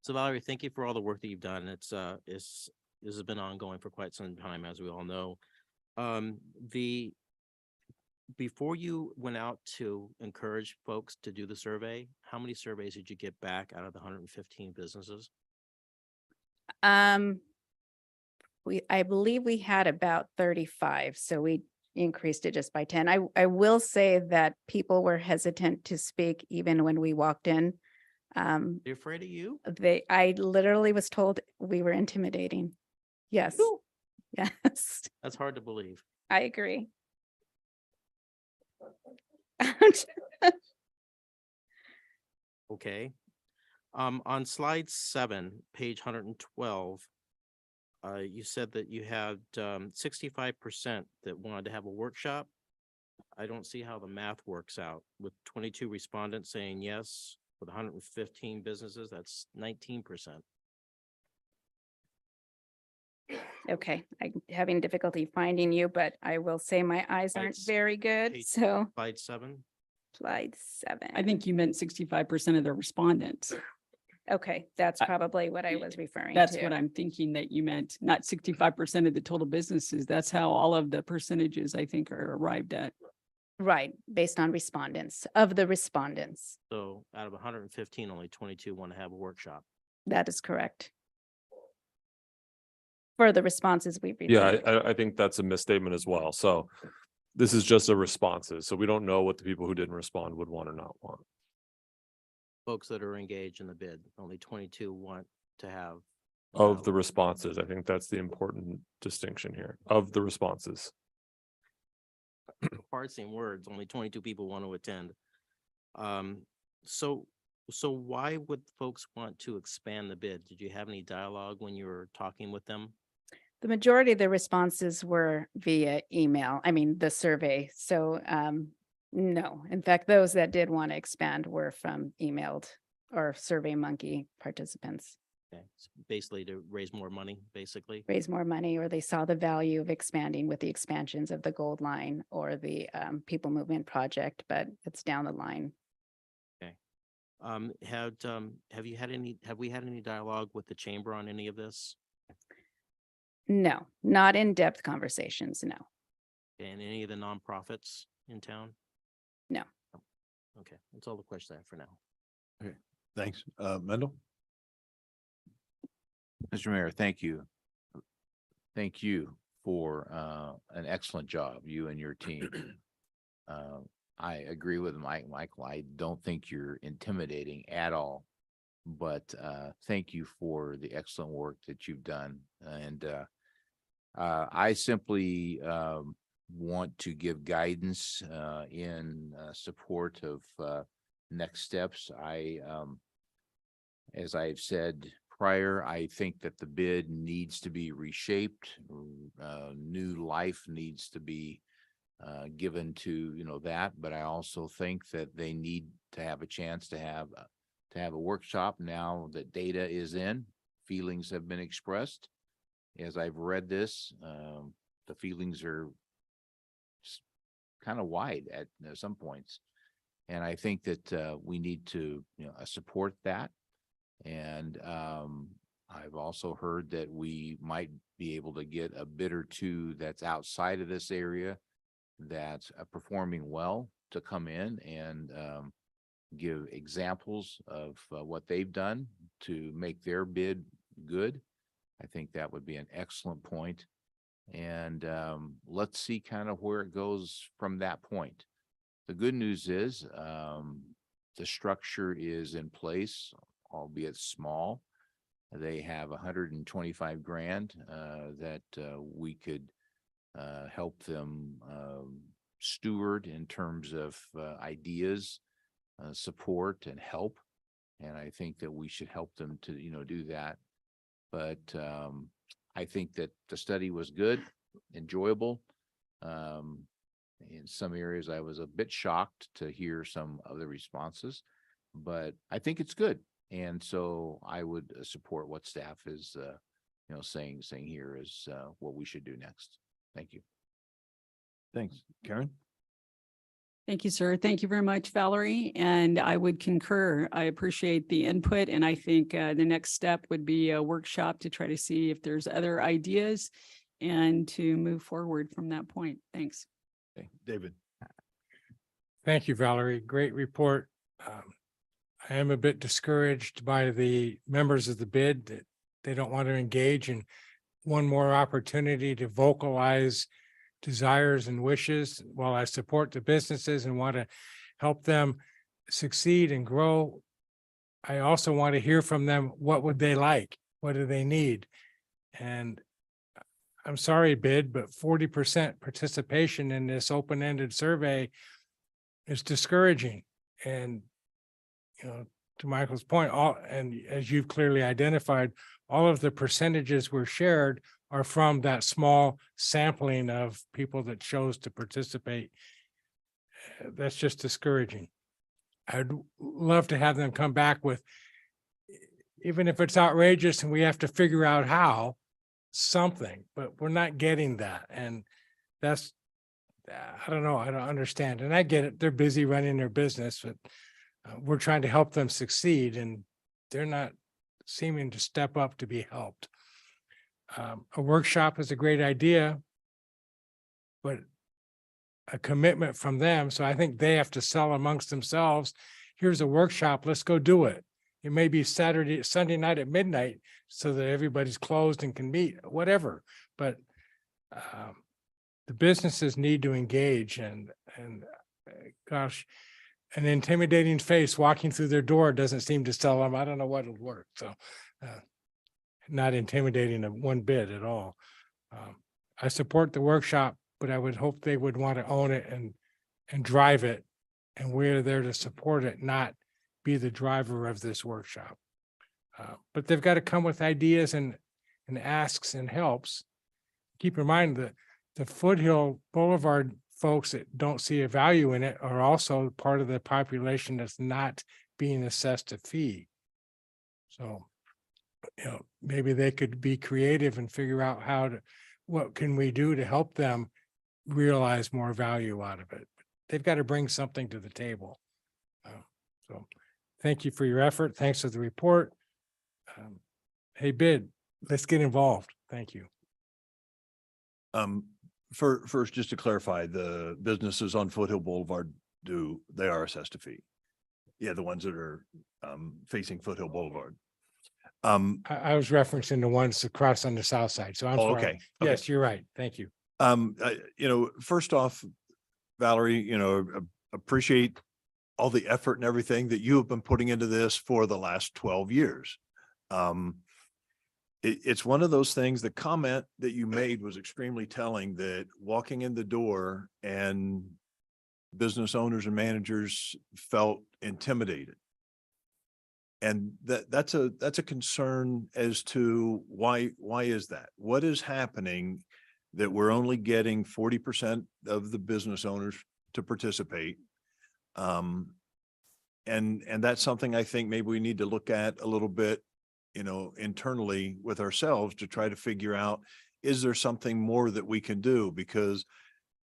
K: So Valerie, thank you for all the work that you've done. This has been ongoing for quite some time, as we all know. Before you went out to encourage folks to do the survey, how many surveys did you get back out of the 115 businesses?
N: I believe we had about 35, so we increased it just by 10. I will say that people were hesitant to speak even when we walked in.
K: They're afraid of you?
N: I literally was told we were intimidating. Yes.
K: Ooh.
N: Yes,
K: That's hard to believe.
N: I agree.
K: Okay. On slide 7, page 112, you said that you had 65% that wanted to have a workshop. I don't see how the math works out with 22 respondents saying yes, with 115 businesses, that's 19%.
N: Okay, I'm having difficulty finding you, but I will say my eyes aren't
K: Page-
N: very good,
K: page-
N: so
K: Slide 7.
N: slide 7.
I: I think you meant 65% of the respondents.
N: Okay, that's
I: I-
N: probably what I was referring to.
I: That's what I'm thinking that you meant, not 65% of the total businesses. That's how all of the percentages, I think, are arrived at.
N: Right, based on respondents, of the respondents.
K: So out of 115, only 22 want to have a workshop.
N: That is correct. For the responses we've
O: Yeah,
N: received.
O: I think that's a misstatement as well. So this is just a responses. So we don't know what the people who didn't respond would want or not want.
K: Folks that are engaged in the bid, only 22 want to have.
O: Of the responses, I think that's the important distinction here, of the responses.
K: Parsing words, only 22 people want to attend. So why would folks want to expand the bid? Did you have any dialogue when you were talking with them?
N: The majority of the responses were via email, the survey. So no, in fact, those that did want to expand were from emailed or Survey Monkey participants.
K: Okay, so basically to raise more money, basically.
N: Raise more money, or they saw the value of expanding with the expansions of the Gold Line or the People Movement Project, but it's down the line.
K: Have we had any dialogue with the chamber on any of this?
N: No, not in-depth conversations, no.
K: And any of the nonprofits in town?
N: No.
K: Okay, that's all the questions I have for now.
A: Thanks. Mendel?
H: Mr. Mayor, thank you. Thank you for an excellent job, you and your team. I agree with Michael. I don't think you're intimidating at all. But thank you for the excellent work that you've done. And I simply want to give guidance in support of next steps. As I've said prior, I think that the bid needs to be reshaped. New life needs to be given to, that, but I also think that they need to have a chance to have a workshop now that data is in, feelings have been expressed. As I've read this, the feelings are kind of wide at some points. And I think that we need to, support that. And I've also heard that we might be able to get a bid or two that's outside of this area that's performing well to come in and give examples of what they've done to make their bid good. I think that would be an excellent point. And let's see kind of where it goes from that point. The good news is the structure is in place, albeit small. They have 125 grand that we could help them steward in terms of ideas, support and help. And I think that we should help them to, do that. But I think that the study was good, enjoyable. In some areas, I was a bit shocked to hear some of the responses, but I think it's good. And so I would support what staff is, saying here is what we should do next. Thank you.
A: Thanks. Karen?
I: Thank you, sir. Thank you very much, Valerie. And I would concur. I appreciate the input. And I think the next step would be a workshop to try to see if there's other ideas and to move forward from that point. Thanks.
A: Okay, David.
J: Thank you, Valerie. Great report. I am a bit discouraged by the members of the bid that they don't want to engage in one more opportunity to vocalize desires and wishes. While I support the businesses and want to help them succeed and grow, I also want to hear from them. What would they like? What do they need? And I'm sorry, bid, but 40% participation in this open-ended survey is discouraging. And, to Michael's point, and as you've clearly identified, all of the percentages were shared are from that small sampling of people that chose to participate. That's just discouraging. I'd love to have them come back with, even if it's outrageous and we have to figure out how, something, but we're not getting that. And that's, I don't know, I don't understand. And I get it, they're busy running their business, but we're trying to help them succeed and they're not seeming to step up to be helped. A workshop is a great idea, but a commitment from them. So I think they have to sell amongst themselves. Here's a workshop, let's go do it. It may be Sunday night at midnight so that everybody's closed and can meet, whatever. But the businesses need to engage and gosh, an intimidating face walking through their door doesn't seem to sell them. I don't know what will work. So not intimidating one bit at all. I support the workshop, but I would hope they would want to own it and drive it. And we're there to support it, not be the driver of this workshop. But they've got to come with ideas and asks and helps. Keep in mind that the Foothill Boulevard folks that don't see a value in it are also part of the population that's not being assessed a fee. So, maybe they could be creative and figure out what can we do to help them realize more value out of it. They've got to bring something to the table. So thank you for your effort. Thanks for the report. Hey, bid, let's get involved. Thank you.
A: First, just to clarify, the businesses on Foothill Boulevard they are assessed a fee. Yeah, the ones that are facing Foothill Boulevard.
J: I was referencing the ones across on the south side, so I'm sorry.
A: Okay.
J: Yes, you're right. Thank you.
A: First off, Valerie, appreciate all the effort and everything that you have been putting into this for the last 12 years. It's one of those things, the comment that you made was extremely telling, that walking in the door and business owners and managers felt intimidated. And that's a concern as to why is that? What is happening that we're only getting 40% of the business owners to participate? And that's something I think maybe we need to look at a little bit, internally with ourselves to try to figure out, is there something more that we can do? Because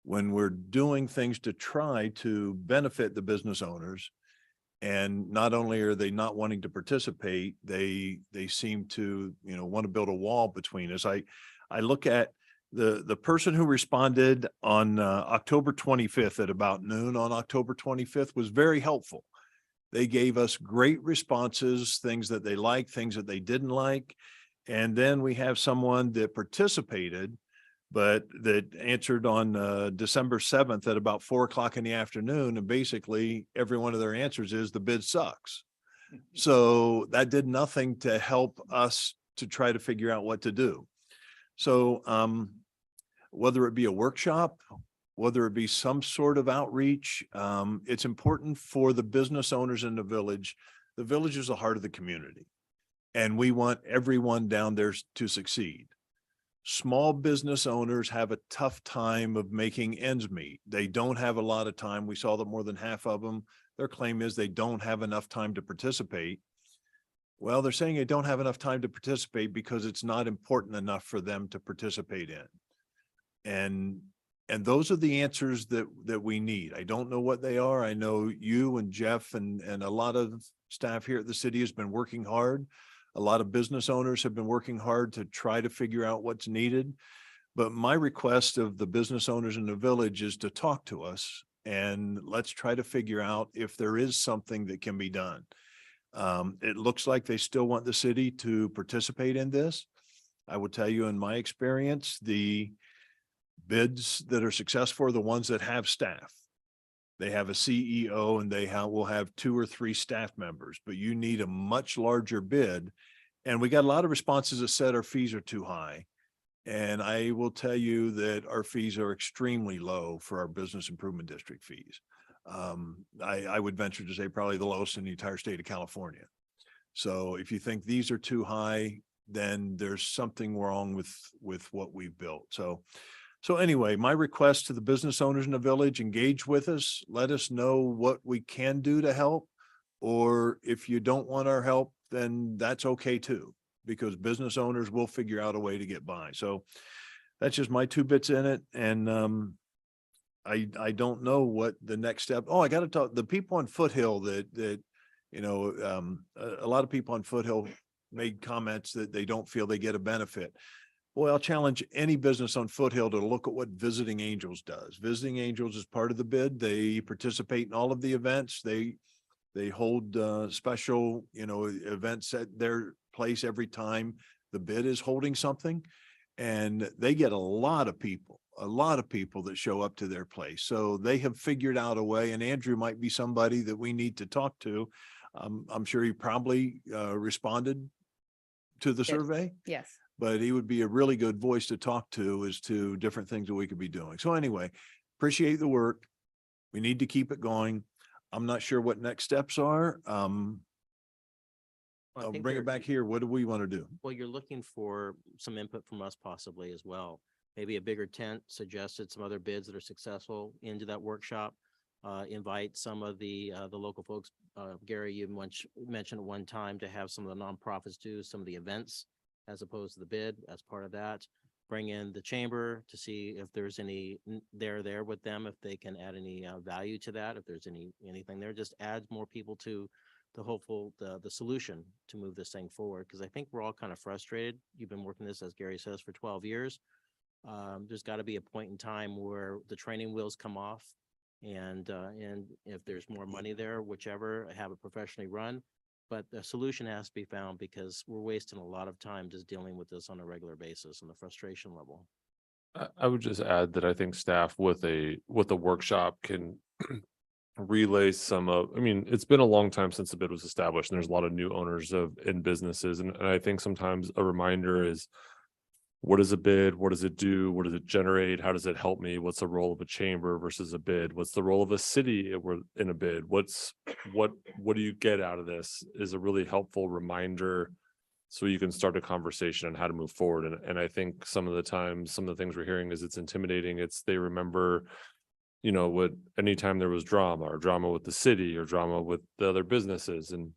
A: when we're doing things to try to benefit the business owners, and not only are they not wanting to participate, they seem to, want to build a wall between us. I look at the person who responded on October 25th at about noon on October 25th was very helpful. They gave us great responses, things that they liked, things that they didn't like. And then we have someone that participated, but that answered on December 7th at about 4:00 in the afternoon. And basically every one of their answers is the bid sucks. So that did nothing to help us to try to figure out what to do. So whether it be a workshop, whether it be some sort of outreach, it's important for the business owners in the village. The village is the heart of the community, and we want everyone down there to succeed. Small business owners have a tough time of making ends meet. They don't have a lot of time. We saw that more than half of them, their claim is they don't have enough time to participate. Well, they're saying they don't have enough time to participate because it's not important enough for them to participate in. And those are the answers that we need. I don't know what they are. I know you and Jeff and a lot of staff here at the city has been working hard. A lot of business owners have been working hard to try to figure out what's needed. But my request of the business owners in the village is to talk to us and let's try to figure out if there is something that can be done. It looks like they still want the city to participate in this. I will tell you, in my experience, the bids that are successful are the ones that have staff. They have a CEO and they will have 2 or 3 staff members, but you need a much larger bid. And we got a lot of responses that said our fees are too high. And I will tell you that our fees are extremely low for our business improvement district fees. I would venture to say probably the lowest in the entire state of California. So if you think these are too high, then there's something wrong with what we've built. So anyway, my request to the business owners in the village, engage with us, let us know what we can do to help. Or if you don't want our help, then that's okay too, because business owners will figure out a way to get by. So that's just my 2 bits in it. And I don't know what the next step. Oh, I got to talk, the people on Foothill that a lot of people on Foothill made comments that they don't feel they get a benefit. Boy, I'll challenge any business on Foothill to look at what Visiting Angels does. Visiting Angels is part of the bid. They participate in all of the events. They hold special, events at their place every time the bid is holding something. And they get a lot of people that show up to their place. So they have figured out a way, and Andrew might be somebody that we need to talk to. I'm sure he probably responded to the survey.
C: Yes.
A: But he would be a really good voice to talk to as to different things that we could be doing. So anyway, appreciate the work. We need to keep it going. I'm not sure what next steps are.
K: Well, I
A: I'll
K: think
A: bring it
K: there-
A: back here. What do we want to do?
K: Well, you're looking for some input from us possibly as well. Maybe a bigger tent, suggested some other bids that are successful into that workshop. Invite some of the local folks. Gary, you mentioned at one time to have some of the nonprofits do some of the events as opposed to the bid as part of that. Bring in the chamber to see if there's any there with them, if they can add any value to that, if there's anything there, just adds more people to the solution to move this thing forward. Because I think we're all kind of frustrated. You've been working this, as Gary says, for 12 years. There's got to be a point in time where the training wheels come off, and if there's more money there, whichever, have it professionally run. But the solution has to be found, because we're wasting a lot of time just dealing with this on a regular basis and the frustration level.
O: I would just add that I think staff with a workshop can relay some of, I mean, it's been a long time since the bid was established and there's a lot of new owners in businesses. And I think sometimes a reminder is, what is a bid? What does it do? What does it generate? How does it help me? What's the role of a chamber versus a bid? What's the role of a city in a bid? What do you get out of this is a really helpful reminder so you can start a conversation on how to move forward. And I think some of the times, some of the things we're hearing is it's intimidating. They remember, you know, what, anytime there was drama or drama with the city or drama with the other businesses. And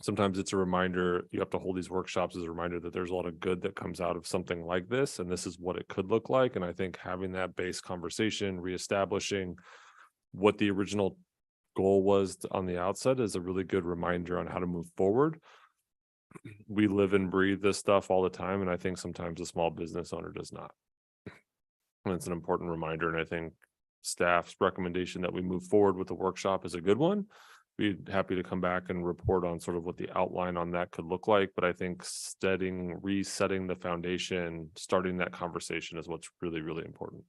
O: sometimes it's a reminder, you have to hold these workshops as a reminder that there's a lot of good that comes out of something like this. And this is what it could look like. And I think having that base conversation, reestablishing what the original goal was on the outset is a really good reminder on how to move forward. We live and breathe this stuff all the time. And I think sometimes a small business owner does not. And it's an important reminder. And I think staff's recommendation that we move forward with the workshop is a good one. Be happy to come back and report on sort of what the outline on that could look like. But I think resetting the foundation, starting that conversation is what's really, really important.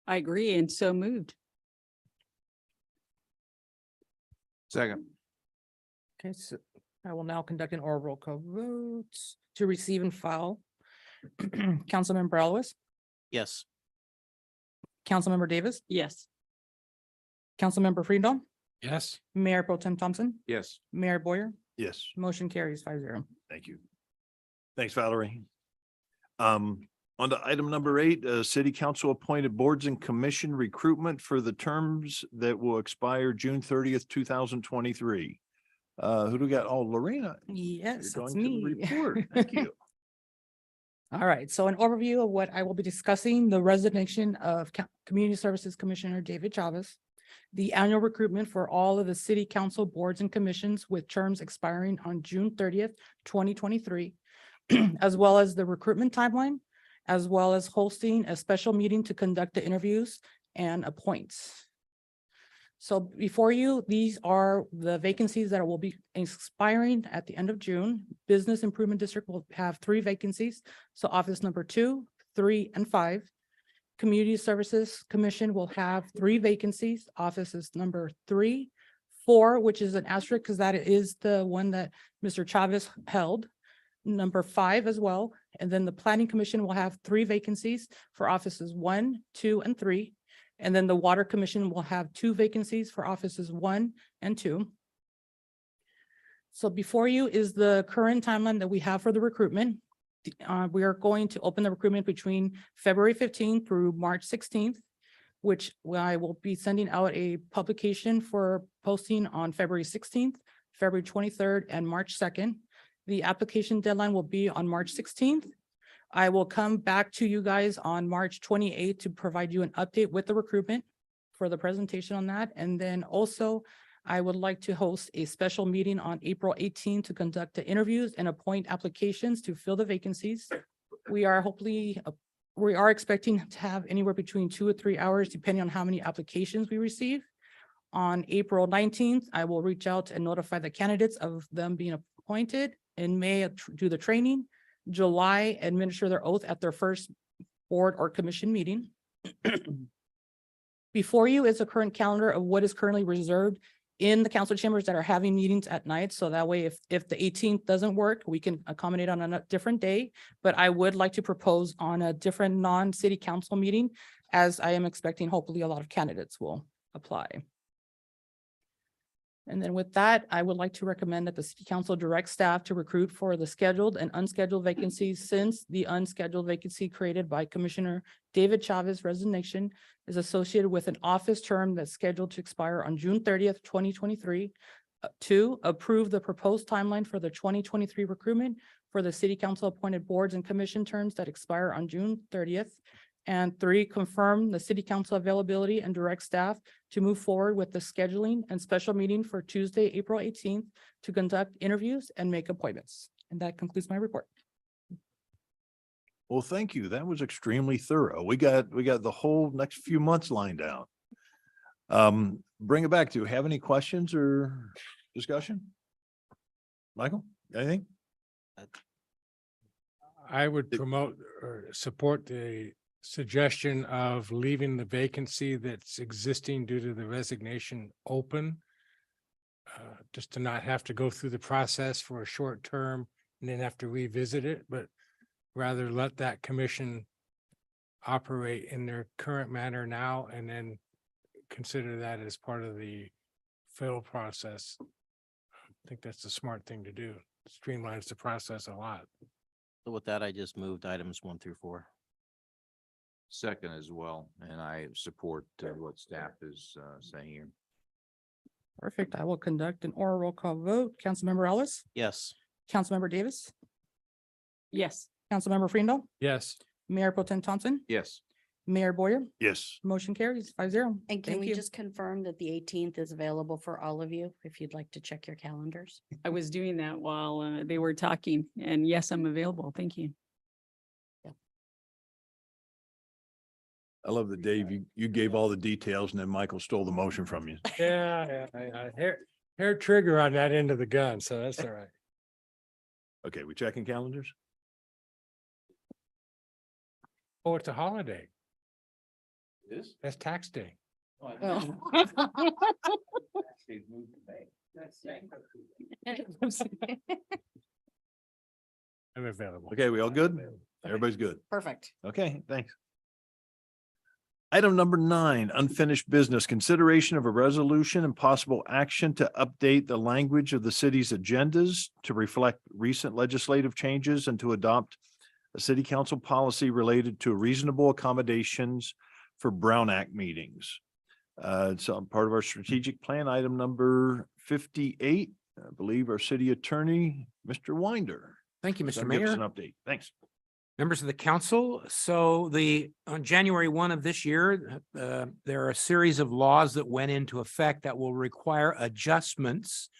I: I agree, and so moved.
H: Second.
C: Okay, so I will now conduct an oral roll call vote to receive and file. Councilmember Alves,
K: Yes.
C: Councilmember Davis,
I: Yes.
C: Councilmember Freedom,
B: Yes.
C: Mayor Pro Tem Thompson,
H: Yes.
C: Mayor Boyer,
A: Yes,
C: motion carries 5-0.
A: thank you. Thanks, Valerie. On to item number 8, city council appointed boards and commission recruitment for the terms that will expire June 30th, 2023. Who do we got? Oh, Lorena.
C: Yes,
A: You're
C: that's
A: going to the
C: me.
A: report. Thank you.
C: All right, so an overview of what I will be discussing, the resignation of Community Services Commissioner David Chavez, the annual recruitment for all of the city council boards and commissions with terms expiring on June 30th, 2023, as well as the recruitment timeline, as well as hosting a special meeting to conduct the interviews and appoints. So before you, these are the vacancies that will be expiring at the end of June. Business Improvement District will have 3 vacancies. So office number 2, 3, and 5. Community Services Commission will have 3 vacancies. Offices number 3, 4, which is an asterisk because that is the one that Mr. Chavez held. Number 5 as well. And then the Planning Commission will have 3 vacancies for offices 1, 2, and 3. And then the Water Commission will have 2 vacancies for offices 1 and 2. So before you is the current timeline that we have for the recruitment. We are going to open the recruitment between February 15th through March 16th, which I will be sending out a publication for posting on February 16th, February 23rd, and March 2nd. The application deadline will be on March 16th. I will come back to you guys on March 28th to provide you an update with the recruitment for the presentation on that. And then also, I would like to host a special meeting on April 18th to conduct the interviews and appoint applications to fill the vacancies. We are expecting to have anywhere between 2 or 3 hours, depending on how many applications we receive. On April 19th, I will reach out and notify the candidates of them being appointed. In May, do the training. July, administer their oath at their first board or commission meeting. Before you is a current calendar of what is currently reserved in the council chambers that are having meetings at night. So that way, if the 18th doesn't work, we can accommodate on a different day. But I would like to propose on a different non-city council meeting, as I am expecting hopefully a lot of candidates will apply. And then with that, I would like to recommend that the city council direct staff to recruit for the scheduled and unscheduled vacancies, since the unscheduled vacancy created by Commissioner David Chavez resignation is associated with an office term that's scheduled to expire on June 30th, 2023. 2, approve the proposed timeline for the 2023 recruitment for the city council appointed boards and commission terms that expire on June 30th. And 3, confirm the city council availability and direct staff to move forward with the scheduling and special meeting for Tuesday, April 18th to conduct interviews and make appointments. And that concludes my report.
A: Well, thank you. That was extremely thorough. We got the whole next few months lined out. Bring it back to, have any questions or discussion? Michael, anything?
J: I would promote or support the suggestion of leaving the vacancy that's existing due to the resignation open. Just to not have to go through the process for a short term and then have to revisit it, but rather let that commission operate in their current manner now and then consider that as part of the fill process. I think that's the smart thing to do. Streamlines the process a lot.
K: So with that, I just moved items 1 through 4.
H: Second as well, and I support what staff is saying here.
C: Perfect. I will conduct an oral roll call vote. Councilmember Ellis,
K: Yes.
C: Councilmember Davis,
I: Yes.
C: Councilmember Freendall,
J: Yes.
C: Mayor Pro Tem Thompson,
H: Yes.
C: Mayor Boyer.
A: Yes.
C: Motion carries 5-0.
M: And can
C: Thank
M: we
C: you.
M: just confirm that the 18th is available for all of you, if you'd like to check your calendars?
I: I was doing that while they were talking, and yes, I'm available. Thank you.
A: I love that, Dave, you gave all the details and then Michael stole the motion from you.
J: Yeah, hair trigger on that end of the gun, so that's all right.
A: Okay, we checking calendars?
J: Oh, it's a holiday.
H: Is?
J: That's tax day. I'm available.
A: Okay, we all good? Everybody's good.
C: Perfect.
A: Okay, thanks. Item number 9, unfinished business, consideration of a resolution and possible action to update the language of the city's agendas to reflect recent legislative changes and to adopt a city council policy related to reasonable accommodations for Brown Act meetings. It's part of our strategic plan, item number 58. I believe our city attorney, Mr. Winder.
B: Thank you,
A: is
B: Mr.
A: gonna give us
B: Mayor.
A: an update. Thanks.
B: Members of the council, so on January 1 of this year, there are a series of laws that went into effect that will require adjustments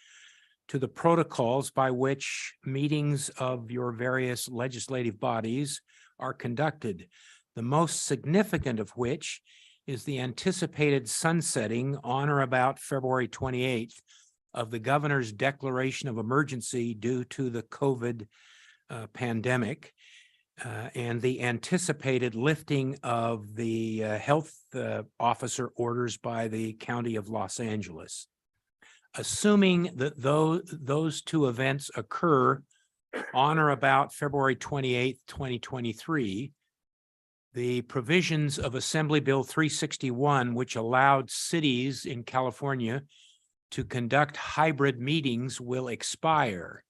B: to the protocols by which meetings of your various legislative bodies are conducted. The most significant of which is the anticipated sunsetting on or about February 28th of the governor's declaration of emergency due to the COVID pandemic. And the anticipated lifting of the health officer orders by the County of Los Angeles. Assuming that those two events occur on or about February 28th, 2023, the provisions of Assembly Bill 361, which allowed cities in California to conduct hybrid meetings, will expire,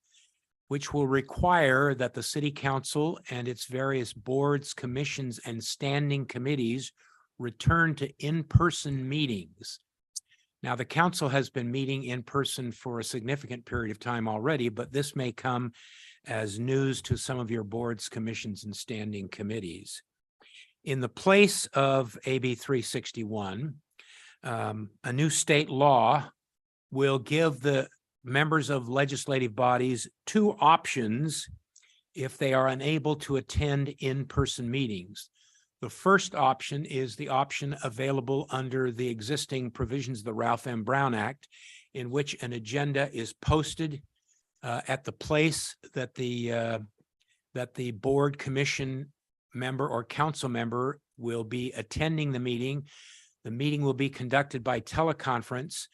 B: which will require that the city council and its various boards, commissions, and standing committees return to in-person meetings. Now, the council has been meeting in person for a significant period of time already, but this may come as news to some of your boards, commissions, and standing committees. In the place of AB 361, a new state law will give the members of legislative bodies two options if they are unable to attend in-person meetings. The first option is the option available under the existing provisions of the Ralph M. Brown Act, in which an agenda is posted at the place that the board, commission member or council member will be attending the meeting. The meeting will be conducted by teleconference.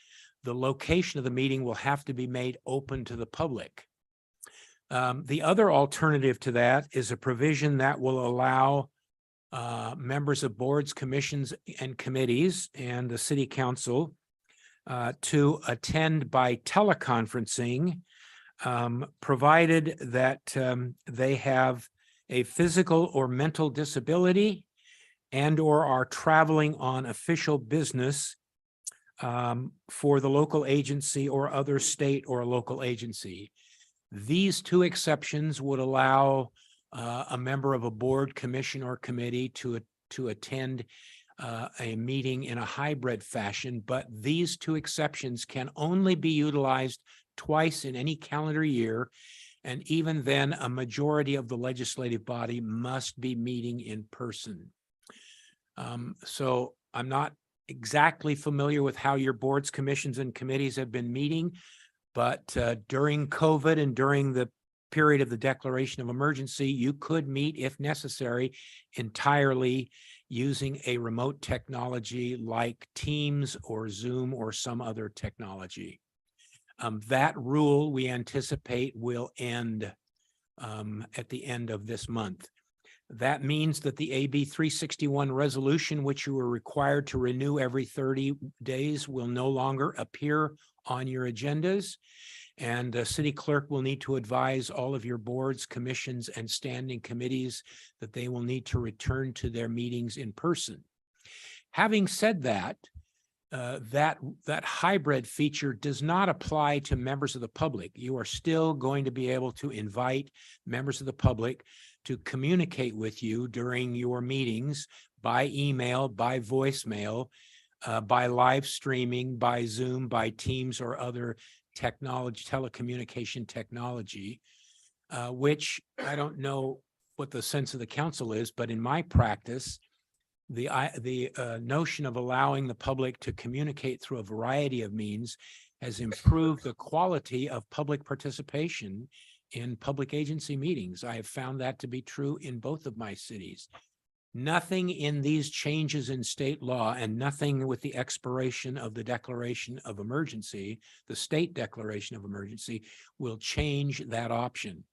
B: The location of the meeting will have to be made open to the public. The other alternative to that is a provision that will allow members of boards, commissions, and committees and the city council to attend by teleconferencing, provided that they have a physical or mental disability and or are traveling on official business for the local agency or other state or local agency. These two exceptions would allow a member of a board, commission, or committee to attend a meeting in a hybrid fashion, but these two exceptions can only be utilized twice in any calendar year. And even then, a majority of the legislative body must be meeting in person. So I'm not exactly familiar with how your boards, commissions, and committees have been meeting, but during COVID and during the period of the declaration of emergency, you could meet if necessary entirely using a remote technology like Teams or Zoom or some other technology. That rule we anticipate will end at the end of this month. That means that the AB 361 resolution, which you are required to renew every 30 days, will no longer appear on your agendas. And the city clerk will need to advise all of your boards, commissions, and standing committees that they will need to return to their meetings in person. Having said that, that hybrid feature does not apply to members of the public. You are still going to be able to invite members of the public to communicate with you during your meetings by email, by voicemail, by live streaming, by Zoom, by Teams, or other technology, telecommunication technology, which I don't know what the sense of the council is, but in my practice, the notion of allowing the public to communicate through a variety of means has improved the quality of public participation in public agency meetings. I have found that to be true in both of my cities. Nothing in these changes in state law and nothing with the expiration of the declaration of emergency, the state declaration of emergency, will change that option.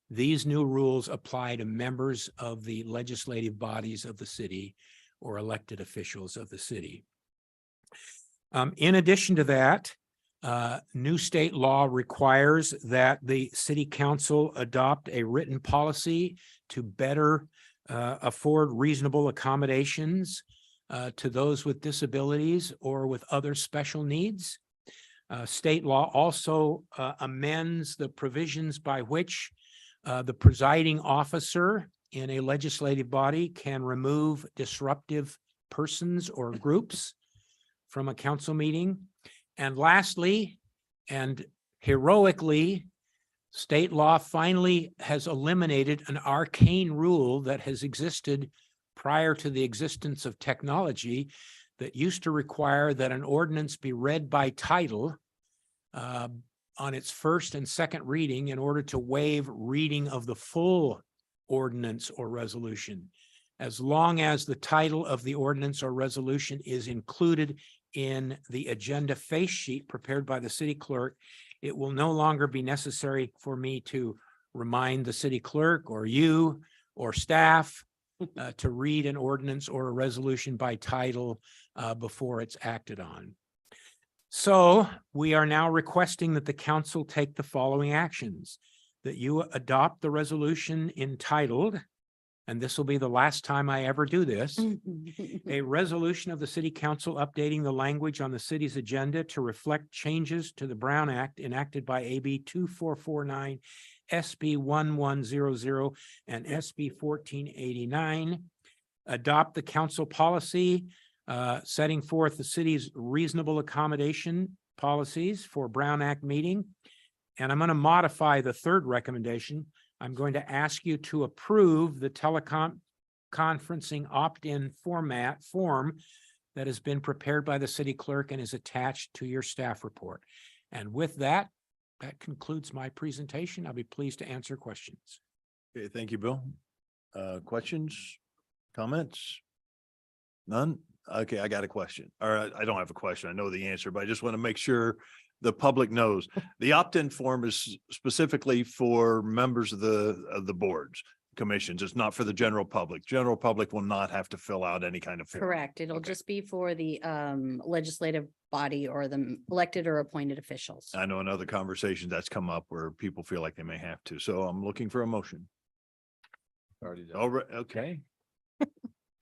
B: These new rules apply to members of the legislative bodies of the city or elected officials of the city. In addition to that, new state law requires that the city council adopt a written policy to better afford reasonable accommodations to those with disabilities or with other special needs. State law also amends the provisions by which the presiding officer in a legislative body can remove disruptive persons or groups from a council meeting. And lastly, and heroically, state law finally has eliminated an arcane rule that has existed prior to the existence of technology that used to require that an ordinance be read by title on its first and second reading in order to waive reading of the full ordinance or resolution. As long as the title of the ordinance or resolution is included in the agenda face sheet prepared by the city clerk, it will no longer be necessary for me to remind the city clerk or you or staff to read an ordinance or a resolution by title before it's acted on. So we are now requesting that the council take the following actions: that you adopt the resolution entitled, and this will be the last time I ever do this, a resolution of the city council updating the language on the city's agenda to reflect changes to the Brown Act enacted by AB 2449, SB 1100, and SB 1489. Adopt the council policy setting forth the city's reasonable accommodation policies for Brown Act meeting. And I'm going to modify the third recommendation. I'm going to ask you to approve the conferencing opt-in form that has been prepared by the city clerk and is attached to your staff report. And with that, that concludes my presentation. I'll be pleased to answer questions.
A: Okay, thank you, Bill. Questions, comments? None? Okay, I got a question. Or I don't have a question. I know the answer, but I just want to make sure the public knows. The opt-in form is specifically for members of the boards, commissions. It's not for the general public. General public will not have to fill out any kind of form.
M: Correct. It'll
A: Okay.
M: just be for the legislative body or the elected or appointed officials.
A: I know in other conversations that's come up where people feel like they may have to. So I'm looking for a motion.
H: Already done.
A: All right, okay.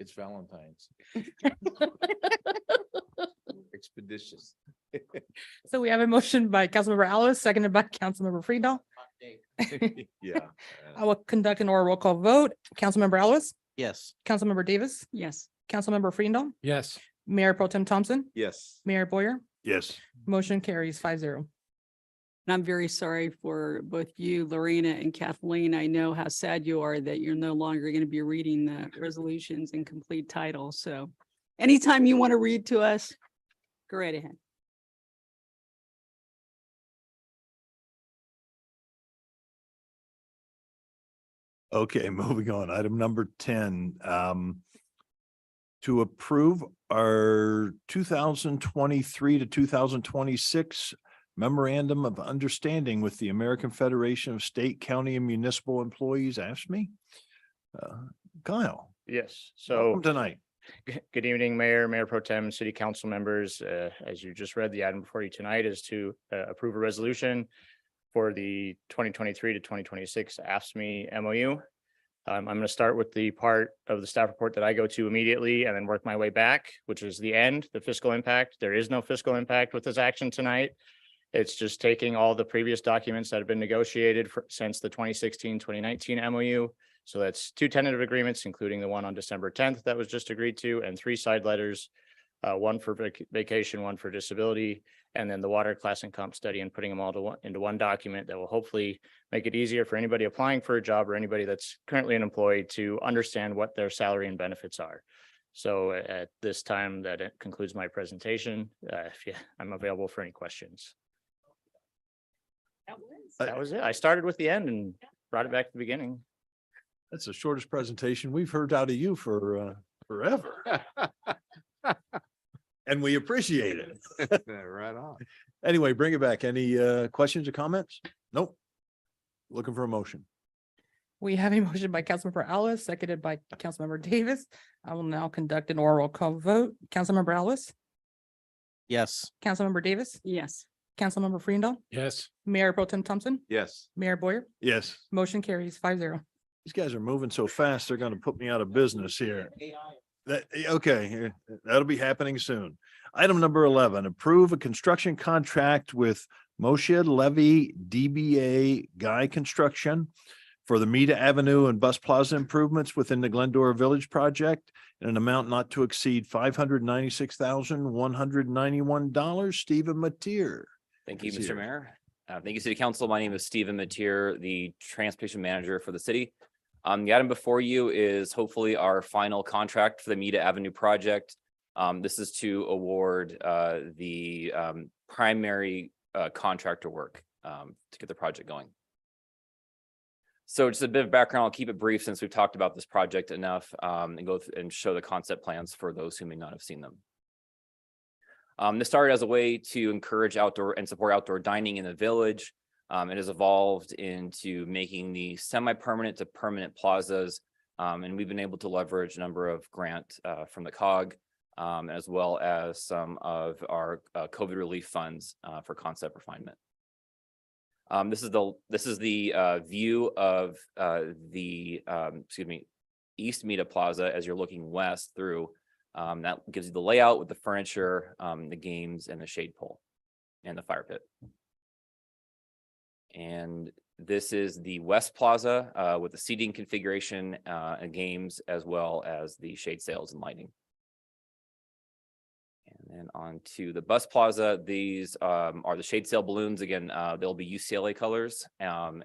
H: It's Valentine's. Expeditious.
C: So we have a motion by Councilmember Alves, seconded by Councilmember Freedom.
A: Yeah.
C: I will conduct an oral roll call vote. Councilmember Alves,
K: Yes.
C: Councilmember Davis,
I: Yes.
C: Councilmember Freedom,
B: Yes.
C: Mayor Pro Tem Thompson,
H: Yes.
C: Mayor Boyer,
A: Yes.
C: motion carries 5-0.
I: And I'm very sorry for both you, Lorena, and Kathleen. I know how sad you are that you're no longer going to be reading the resolutions in complete title. So anytime you want to read to us, go right ahead.
A: Okay, moving on. Item number 10, to approve our 2023 to 2026 memorandum of understanding with the American Federation of State, County and Municipal Employees, AFSCME. Kyle,
P: Yes,
A: welcome
P: so
A: tonight.
P: good evening, Mayor, Mayor Pro Tem, City Council members. As you just read, the item before you tonight is to approve a resolution for the 2023 to 2026 AFSCME MOU. I'm going to start with the part of the staff report that I go to immediately and then work my way back, which is the end, the fiscal impact. There is no fiscal impact with this action tonight. It's just taking all the previous documents that have been negotiated since the 2016-2019 MOU. So that's 2 tentative agreements, including the one on December 10th that was just agreed to, and 3 side letters, one for vacation, one for disability, and then the water class and comp study, and putting them all into one document that will hopefully make it easier for anybody applying for a job or anybody that's currently unemployed to understand what their salary and benefits are. So at this time, that concludes my presentation. I'm available for any questions. That was it. I started with the end and brought it back to the beginning.
A: That's the shortest presentation we've heard out of you for forever. And we appreciate it.
H: Right on.
A: Anyway, bring it back. Any questions or comments? Nope. Looking for a motion.
C: We have a motion by Councilmember Ellis, seconded by Councilmember Davis. I will now conduct an oral call vote. Councilmember Ellis,
K: Yes.
C: Councilmember Davis,
I: Yes.
C: Councilmember Freendall,
J: Yes.
C: Mayor Pro Tem Thompson,
H: Yes.
C: Mayor Boyer.
A: Yes.
C: Motion carries 5-0.
A: These guys are moving so fast, they're gonna put me out of business here. Okay, that'll be happening soon. Item number 11, approve a construction contract with Moshe Levy DBA Guy Construction for the Mita Avenue and Bus Plaza improvements within the Glendora Village project in an amount not to exceed $596,191. Stephen Mateer.
Q: Thank you,
A: is
Q: Mr.
A: here.
Q: Mayor. Thank you, City Council. My name is Stephen Mateer, the Transportation Manager for the city. The item before you is hopefully our final contract for the Mita Avenue project. This is to award the primary contractor work to get the project going. So just a bit of background, I'll keep it brief since we've talked about this project enough and go and show the concept plans for those who may not have seen them. This started as a way to encourage outdoor and support outdoor dining in the village. It has evolved into making the semi-permanent to permanent plazas. And we've been able to leverage a number of grant from the COG, as well as some of our COVID relief funds for concept refinement. This is the view of the East Mita Plaza as you're looking west through. That gives you the layout with the furniture, the games, and the shade pole, and the fire pit. And this is the West Plaza with the seating configuration and games, as well as the shade sails and lighting. And then on to the Bus Plaza. These are the shade sail balloons. Again, they'll be UCLA colors and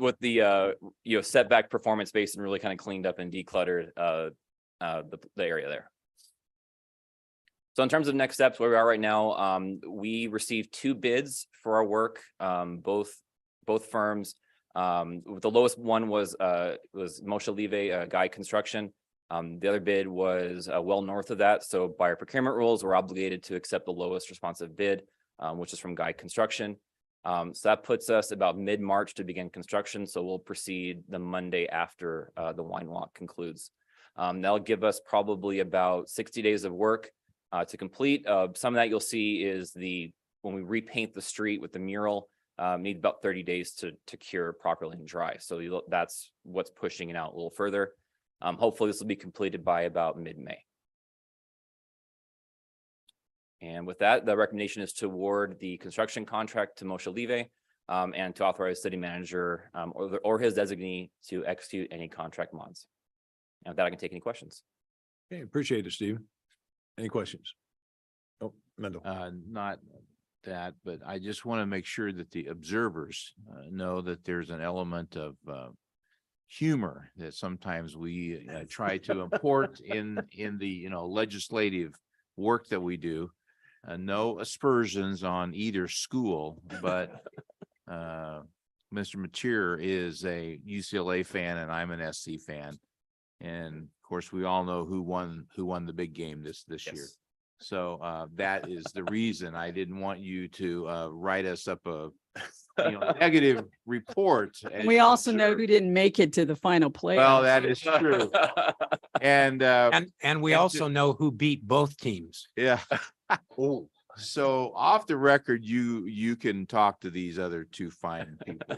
Q: with the setback performance based and really kind of cleaned up and decluttered the area there. So in terms of next steps, where we are right now, we received 2 bids for our work, both firms. The lowest one was Moshe Levy Guy Construction. The other bid was well north of that. So by our procurement rules, we're obligated to accept the lowest responsive bid, which is from Guy Construction. So that puts us about mid-March to begin construction. So we'll proceed the Monday after the wine walk concludes. That'll give us probably about 60 days of work to complete. Some of that you'll see is when we repaint the street with the mural, needs about 30 days to cure properly and dry. So that's what's pushing it out a little further. Hopefully this will be completed by about mid-May. And with that, the recommendation is to award the construction contract to Moshe Levy and to authorize city manager or his designee to execute any contract mods. And with that, I can take any questions.
A: Okay, appreciate it, Steve. Any questions? Oh, Mendel.
H: Not that, but I just want to make sure that the observers know that there's an element of humor that sometimes we try to import in the legislative work that we do. no aspersions on either school, but Mr. Mateer is a UCLA fan and I'm an SC fan. And of course, we all know who won the big game this year. So that is the reason I didn't want you to write us up a negative report. as
I: We
H: you
I: also know
H: observed.
I: who didn't make it to the final play.
H: Well, that is true. And
B: And we
H: and
B: also know who beat both teams.
H: yeah. Oh, so off the record, you can talk to these other two fine people.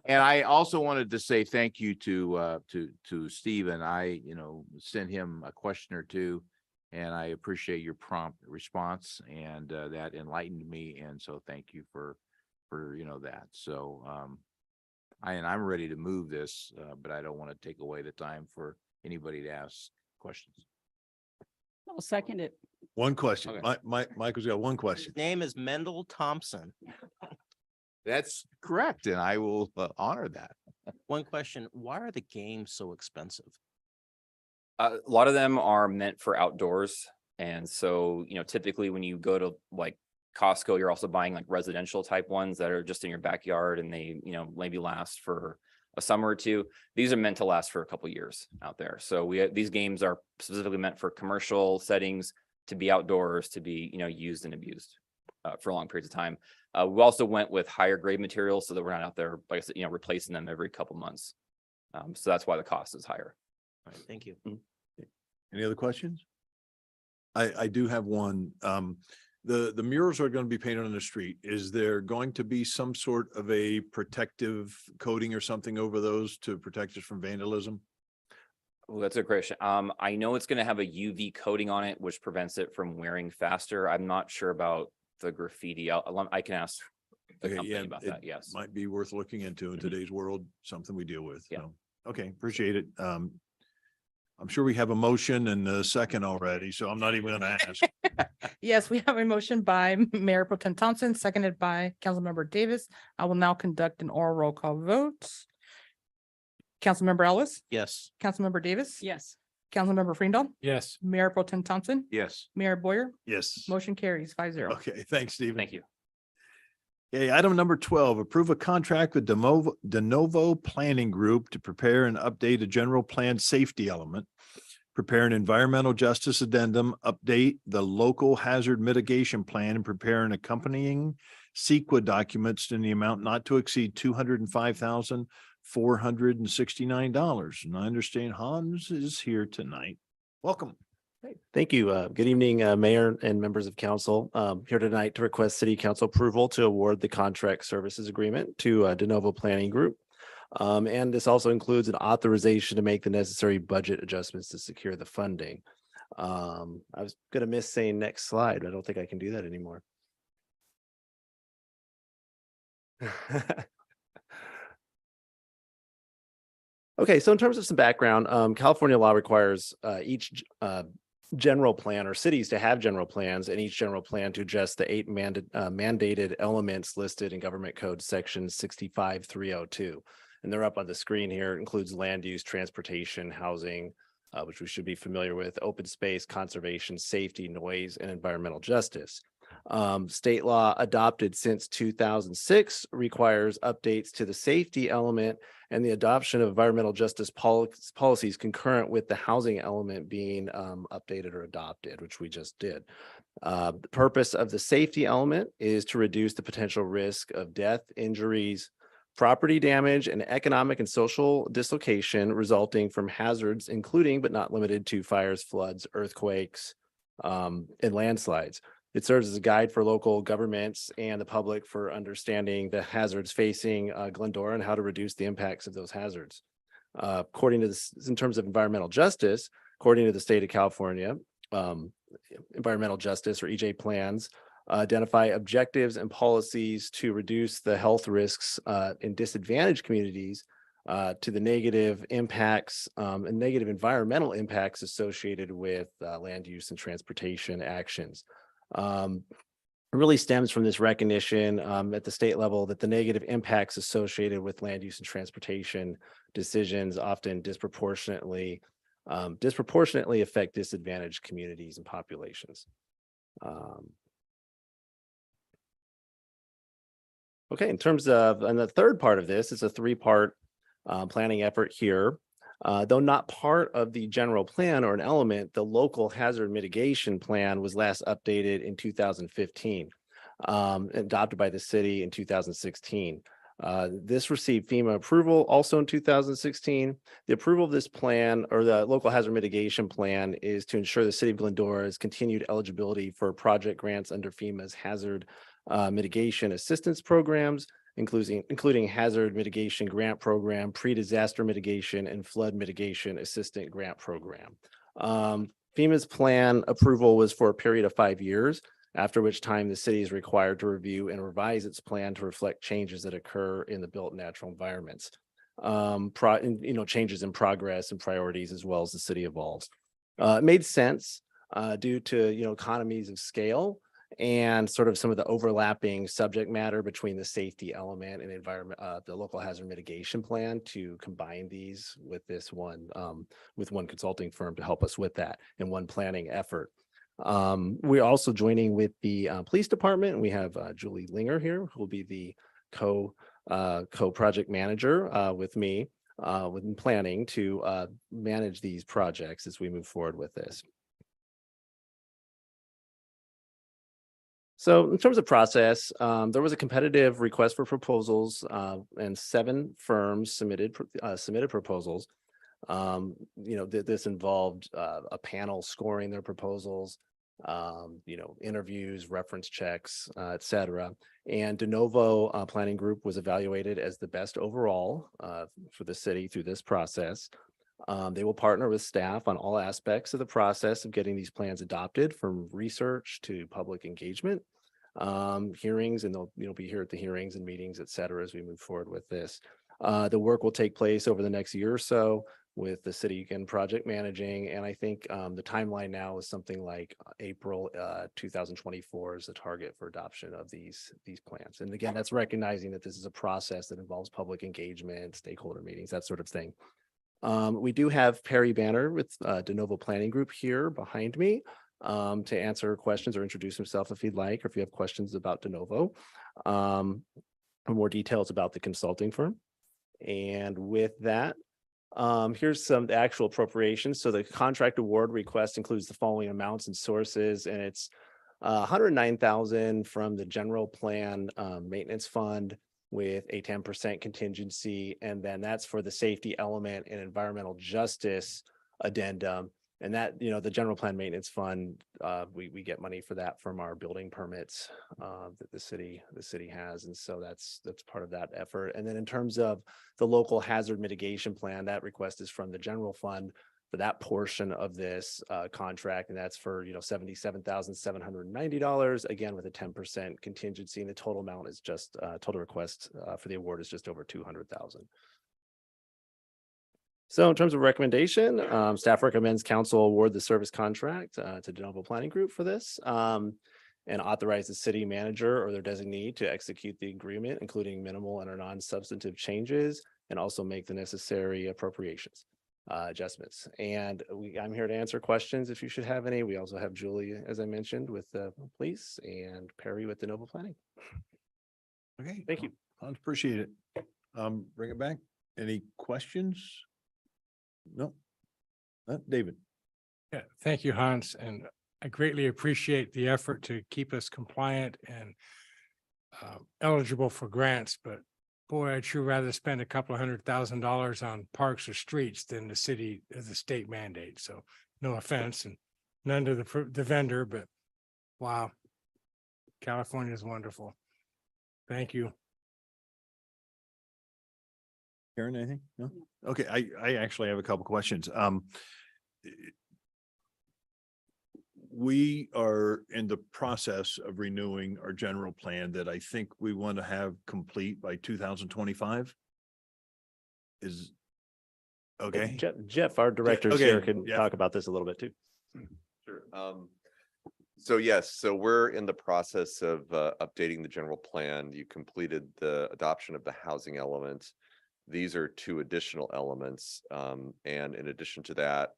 H: And I also wanted to say thank you to Stephen. I, sent him a question or two. And I appreciate your prompt response and that enlightened me. And so thank you for that. So I'm ready to move this, but I don't want to take away the time for anybody to ask questions.
I: I'll second it.
A: One question.
H: Okay.
A: Michael's got one question.
K: His name is Mendel Thompson.
H: That's correct. And I will honor that.
K: One question, why are the games so expensive?
Q: A lot of them are meant for outdoors. And so, typically when you go to like Costco, you're also buying like residential type ones that are just in your backyard and they, maybe last for a summer or two. These are meant to last for a couple years out there. So these games are specifically meant for commercial settings, to be outdoors, to be, used and abused for long periods of time. We also went with higher grade materials so that we're not out there, like I said, replacing them every couple months. So that's why the cost is higher.
K: All right, thank you.
A: Any other questions? I do have one. The murals are going to be painted on the street. Is there going to be some sort of a protective coating or something over those to protect us from vandalism?
Q: Well, that's a great question. I know it's going to have a UV coating on it, which prevents it from wearing faster. I'm not sure about the graffiti. I can ask the
A: Okay,
Q: company
A: yeah,
Q: about
A: it
Q: that. Yes.
A: might be worth looking into in today's world, something we deal with.
Q: Yeah.
A: So, okay, appreciate it. I'm sure we have a motion and a second already, so I'm not even gonna ask.
C: Yes, we have a motion by Mayor Pro Tem Thompson, seconded by Councilmember Davis. I will now conduct an oral roll call vote. Councilmember Ellis,
K: Yes.
C: Councilmember Davis.
I: Yes.
C: Councilmember Freendall,
J: Yes.
C: Mayor Pro Tem Thompson,
H: Yes.
C: Mayor Boyer,
A: Yes.
C: motion carries 5-0.
A: Okay, thanks, Stephen.
Q: Thank you.
A: Okay, item number 12, approve a contract with De Novo Planning Group to prepare and update a general plan safety element, prepare an environmental justice addendum, update the local hazard mitigation plan, and prepare an accompanying CEQA documents in the amount not to exceed $205,469. And I understand Hans is here tonight. Welcome.
R: Thank you. Good evening, Mayor and members of council. Here tonight to request city council approval to award the contract services agreement to De Novo Planning Group. And this also includes an authorization to make the necessary budget adjustments to secure the funding. I was going to miss saying next slide, but I don't think I can do that anymore. Okay, so in terms of some background, California law requires each general plan or cities to have general plans, and each general plan to address the 8 mandated elements listed in Government Code Section 65302. And they're up on the screen here. It includes land use, transportation, housing, which we should be familiar with, open space, conservation, safety, noise, and environmental justice. State law adopted since 2006 requires updates to the safety element and the adoption of environmental justice policies concurrent with the housing element being updated or adopted, which we just did. The purpose of the safety element is to reduce the potential risk of death, injuries, property damage, and economic and social dislocation resulting from hazards, including but not limited to fires, floods, earthquakes, and landslides. It serves as a guide for local governments and the public for understanding the hazards facing Glendora and how to reduce the impacts of those hazards. According to this, in terms of environmental justice, according to the state of California, environmental justice or EJ plans identify objectives and policies to reduce the health risks in disadvantaged communities to the negative impacts and negative environmental impacts associated with land use and transportation actions. Really stems from this recognition at the state level that the negative impacts associated with land use and transportation decisions often disproportionately affect disadvantaged communities and populations. Okay, in terms of, and the third part of this is a three-part planning effort here. Though not part of the general plan or an element, the local hazard mitigation plan was last updated in 2015, adopted by the city in 2016. This received FEMA approval also in 2016. The approval of this plan, or the local hazard mitigation plan, is to ensure the city of Glendora's continued eligibility for project grants under FEMA's hazard mitigation assistance programs, including hazard mitigation grant program, pre-disaster mitigation, and flood mitigation assistant grant program. FEMA's plan approval was for a period of 5 years, after which time the city is required to review and revise its plan to reflect changes that occur in the built natural environments. Changes in progress and priorities as well as the city evolves. It made sense due to economies of scale and sort of some of the overlapping subject matter between the safety element and environment, the local hazard mitigation plan, to combine these with this one, with one consulting firm to help us with that in one planning effort. We're also joining with the police department. We have Julie Linger here, who will be the co-project manager with me with planning to manage these projects as we move forward with this. So in terms of process, there was a competitive request for proposals and 7 firms submitted proposals. This involved a panel scoring their proposals, interviews, reference checks, et cetera. And De Novo Planning Group was evaluated as the best overall for the city through this process. They will partner with staff on all aspects of the process of getting these plans adopted, from research to public engagement, hearings, and they'll be here at the hearings and meetings, et cetera, as we move forward with this. The work will take place over the next year or so, with the city again project managing, and I think the timeline now is something like April 2024 is the target for adoption of these plans. And again, that's recognizing that this is a process that involves public engagement, stakeholder meetings, that sort of thing. We do have Perry Banner with De Novo Planning Group here behind me to answer questions or introduce himself if he'd like, or if you have questions about De Novo, or more details about the consulting firm. And with that, here's some actual appropriations. So the contract award request includes the following amounts and sources, and it's $109,000 from the general plan maintenance fund with a 10% contingency, and then that's for the safety element and environmental justice addendum. And that, the general plan maintenance fund, we get money for that from our building permits that the city has. And so that's part of that effort. And then in terms of the local hazard mitigation plan, that request is from the general fund for that portion of this contract. And that's for, $77,790, again, with a 10% contingency. And the total amount is just, total request for the award is just over $200,000. So in terms of recommendation, staff recommends council award the service contract to De Novo Planning Group for this, and authorize the city manager or their designee to execute the agreement, including minimal and or non-substantive changes, and also make the necessary appropriations adjustments. And I'm here to answer questions if you should have any. We also have Julie, as I mentioned, with the police, and Perry with De Novo Planning.
A: Okay.
R: Thank you.
A: I appreciate it. Bring it back. Any questions? No. David.
J: Yeah, thank you, Hans, and I greatly appreciate the effort to keep us compliant and eligible for grants, but boy, I'd sure rather spend a couple of $100,000 on parks or streets than the city as a state mandate. So no offense and none to the vendor, but wow, California is wonderful. Thank you.
A: Karen, anything? No? Okay, I actually have a couple questions. We are in the process of renewing our general plan that I think we want to have complete by 2025. Is okay.
R: Jeff, our director
A: okay,
R: here, can
A: yeah.
R: talk about this a little bit too.
S: Sure. So yes, so we're in the process of updating the general plan. You completed the adoption of the housing element. These are 2 additional elements. And in addition to that,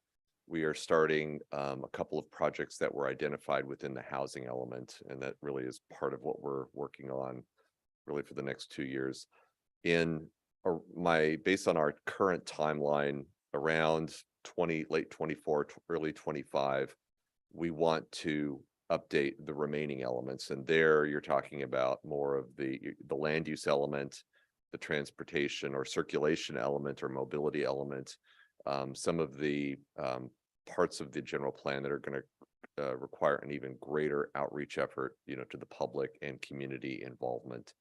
S: we are starting a couple of projects that were identified within the housing element. And that really is part of what we're working on. really for the next 2 years. Based on our current timeline, around late 24, early 25, we want to update the remaining elements. And there you're talking about more of the land use element, the transportation or circulation element or mobility element, some of the parts of the general plan that are going to require an even greater outreach effort, to the public and community involvement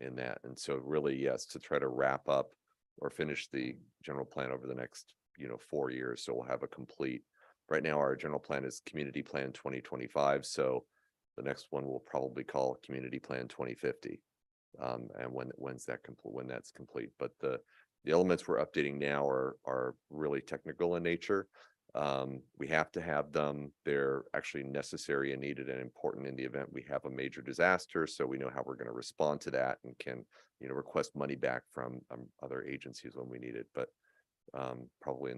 S: in that. And so really, yes, to try to wrap up or finish the general plan over the next, 4 years. So we'll have a complete, right now our general plan is Community Plan 2025. So the next one we'll probably call Community Plan 2050. And when that's complete. But the elements we're updating now are really technical in nature. We have to have them. They're actually necessary and needed and important in the event we have a major disaster. So we know how we're going to respond to that and can, request money back from other agencies when we need it. But probably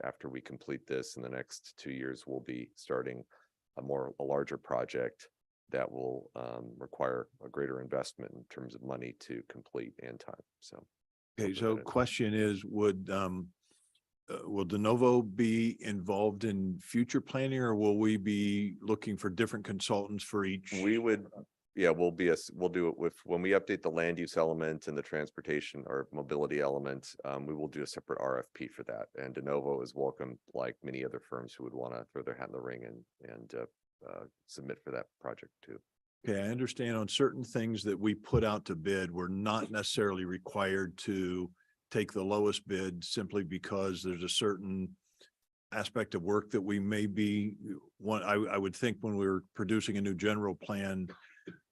S: after we complete this in the next 2 years, we'll be starting a larger project that will require a greater investment in terms of money to complete and time. So.
A: Okay, so question is, will De Novo be involved in future planning, or will we be looking for different consultants for each?
S: We'll do it when we update the land use element and the transportation or mobility element. We will do a separate RFP for that. And De Novo is welcome, like many other firms who would want to throw their hat in the ring and submit for that project too.
A: Okay, I understand on certain things that we put out to bid, we're not necessarily required to take the lowest bid simply because there's a certain aspect of work that we may be I would think when we're producing a new general plan,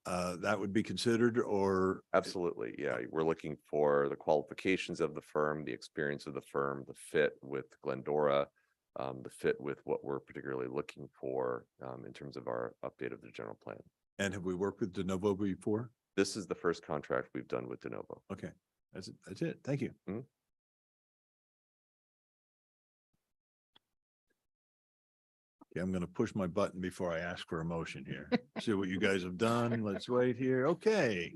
A: that would be considered, or?
S: Absolutely. Yeah. We're looking for the qualifications of the firm, the experience of the firm, the fit with Glendora, the fit with what we're particularly looking for in terms of our update of the general plan.
A: And have we worked with De Novo before?
S: This is the first contract we've done with De Novo.
A: Okay, that's it. Thank you.
S: Mhm.
A: Okay, I'm going to push my button before I ask for a motion here. See what you guys have done. Let's wait here. Okay.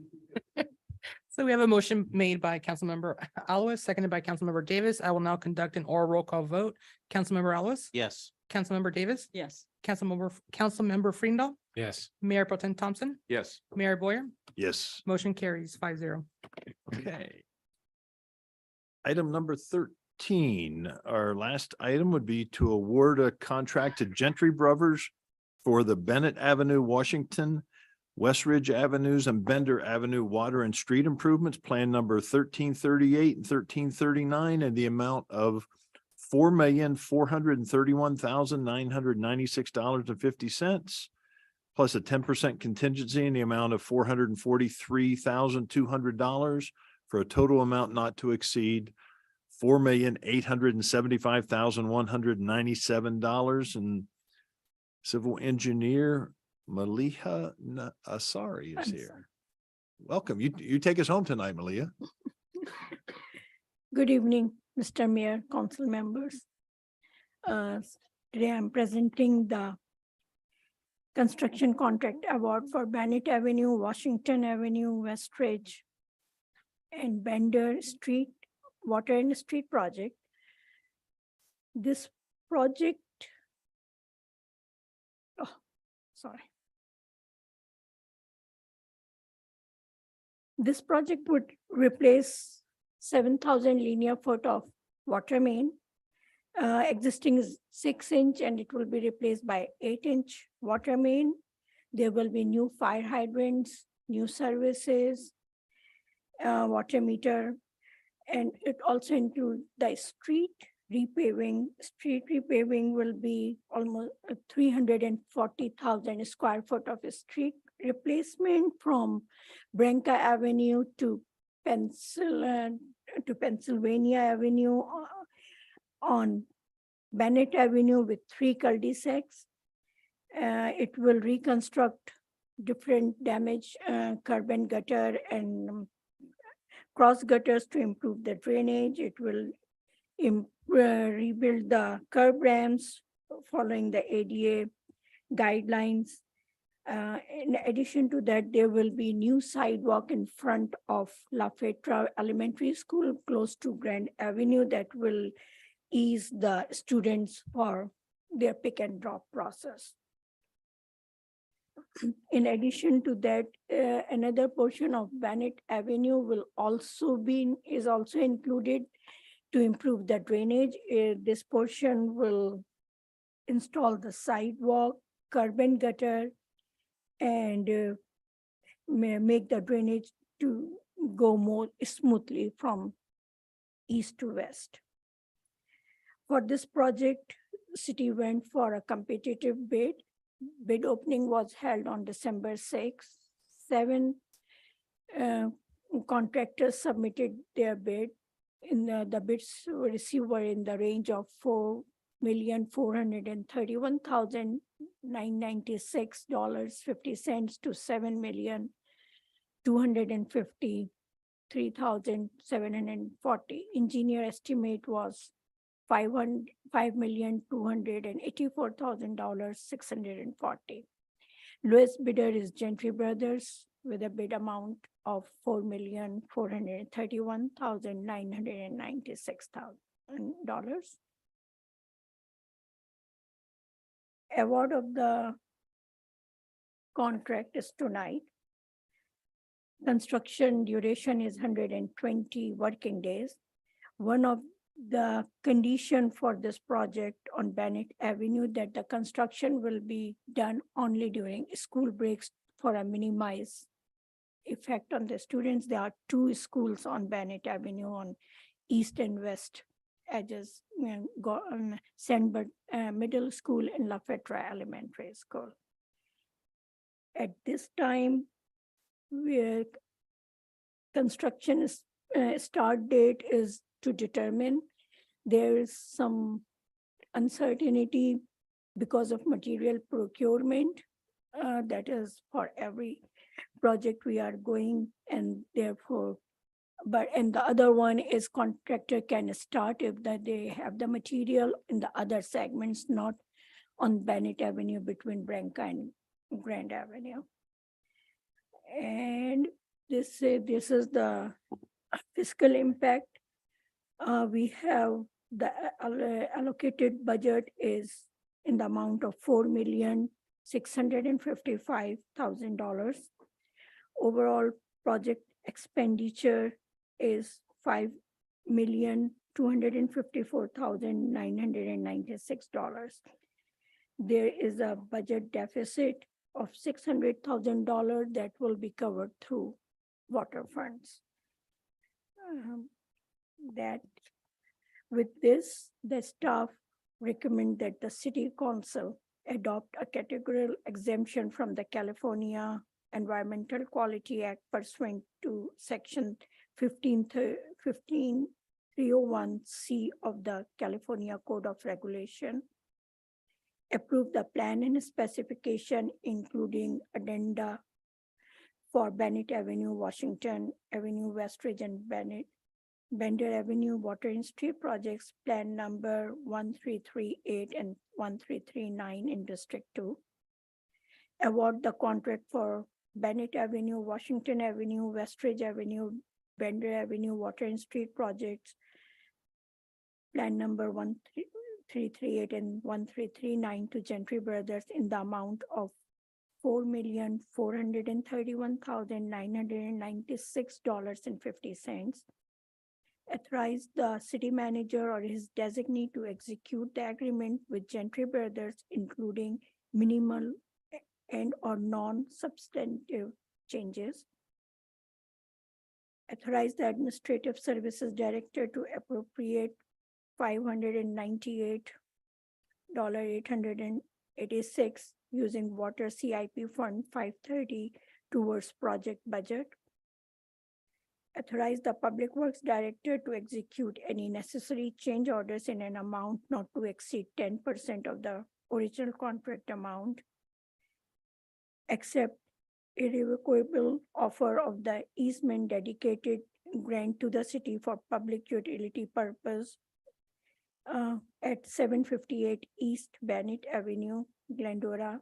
C: So we have a motion made by Councilmember Alves, seconded by Councilmember Davis. I will now conduct an oral roll call vote. Councilmember Alves?
K: Yes.
C: Councilmember Davis?
I: Yes.
C: Councilmember Frindall?
J: Yes.
C: Mayor Pro Tem Thompson?
S: Yes.
C: Mayor Boyer?
A: Yes.
C: Motion carries 5-0.
A: Okay. Item number 13, our last item would be to award a contract to Gentry Brothers for the Bennett Avenue, Washington, West Ridge Avenues and Bender Avenue Water and Street Improvements, Plan number 1338 and 1339, and the amount of $4,431,996.50, plus a 10% contingency in the amount of $443,200 for a total amount not to exceed $4,875,197. And civil engineer Maliha Asari is here. Welcome. You take us home tonight, Maliha.
T: Good evening, Mr. Mayor, council members. Today I'm presenting the construction contract award for Bennett Avenue, Washington Avenue, West Ridge, and Bender Street Water and Street project. This project, This project would replace 7,000 linear foot of water main. Existing is 6-inch and it will be replaced by 8-inch water main. There will be new fire hydrants, new services, water meter, and it also includes the street repaving. Street repaving will be almost 340,000 square foot of street replacement from Branca Avenue to Pennsylvania Avenue on Bennett Avenue with 3 cul-de-sacs. It will reconstruct different damaged curb and gutter and cross gutters to improve the drainage. It will rebuild the curb ramps following the ADA guidelines. In addition to that, there will be new sidewalk in front of La Fetra Elementary School close to Grand Avenue that will ease the students for their pick and drop process. In addition to that, another portion of Bennett Avenue is also included to improve the drainage. This portion will install the sidewalk, curb and gutter, and make the drainage to go more smoothly from east to west. For this project, city went for a competitive bid. Bid opening was held on December 6th. 7 contractors submitted their bid. The bids received were in the range of $4,431,996.50 to $7,253,740. Engineer estimate was $5,284,640. Lowest bidder is Gentry Brothers with a bid amount of $4,431,996. Award of the contract is tonight. Construction duration is 120 working days. One of the condition for this project on Bennett Avenue that the construction will be done only during school breaks for a minimized effect on the students. There are 2 schools on Bennett Avenue on east and west edges, Sandburg Middle School and La Fetra Elementary School. At this time, construction start date is to determine. There is some uncertainty because of material procurement. That is for every project we are going, and therefore, and the other one is contractor can start if that they have the material in the other segments, not on Bennett Avenue between Branca and Grand Avenue. And this is the fiscal impact. We have the allocated budget is in the amount of $4,655,000. Overall project expenditure is $5,254,996. There is a budget deficit of $600,000 that will be covered through water funds. That with this, the staff recommend that the City Council adopt a categorical exemption from the California Environmental Quality Act pursuant to Section 15301C of the California Code of Regulation. Approve the plan and specification, including addenda for Bennett Avenue, Washington Avenue, Westridge, and Bender Avenue Water and Street projects, plan number 1338 and 1339 in District 2. Award the contract for Bennett Avenue, Washington Avenue, Westridge Avenue, Bender Avenue Water and Street projects, plan number 1338 and 1339 to Gentry Brothers in the amount of $4,431,996.50. Authorize the city manager or his designee to execute the agreement with Gentry Brothers, including minimal and or non-substantive changes. Authorize the Administrative Services Director to appropriate $598,886 using Water CIP Fund 530 towards project budget. Authorize the Public Works Director to execute any necessary change orders in an amount not to exceed 10% of the original contract amount, except irrevocable offer of the easement dedicated grant to the city for public utility purpose at 758 East Bennett Avenue, Glendora,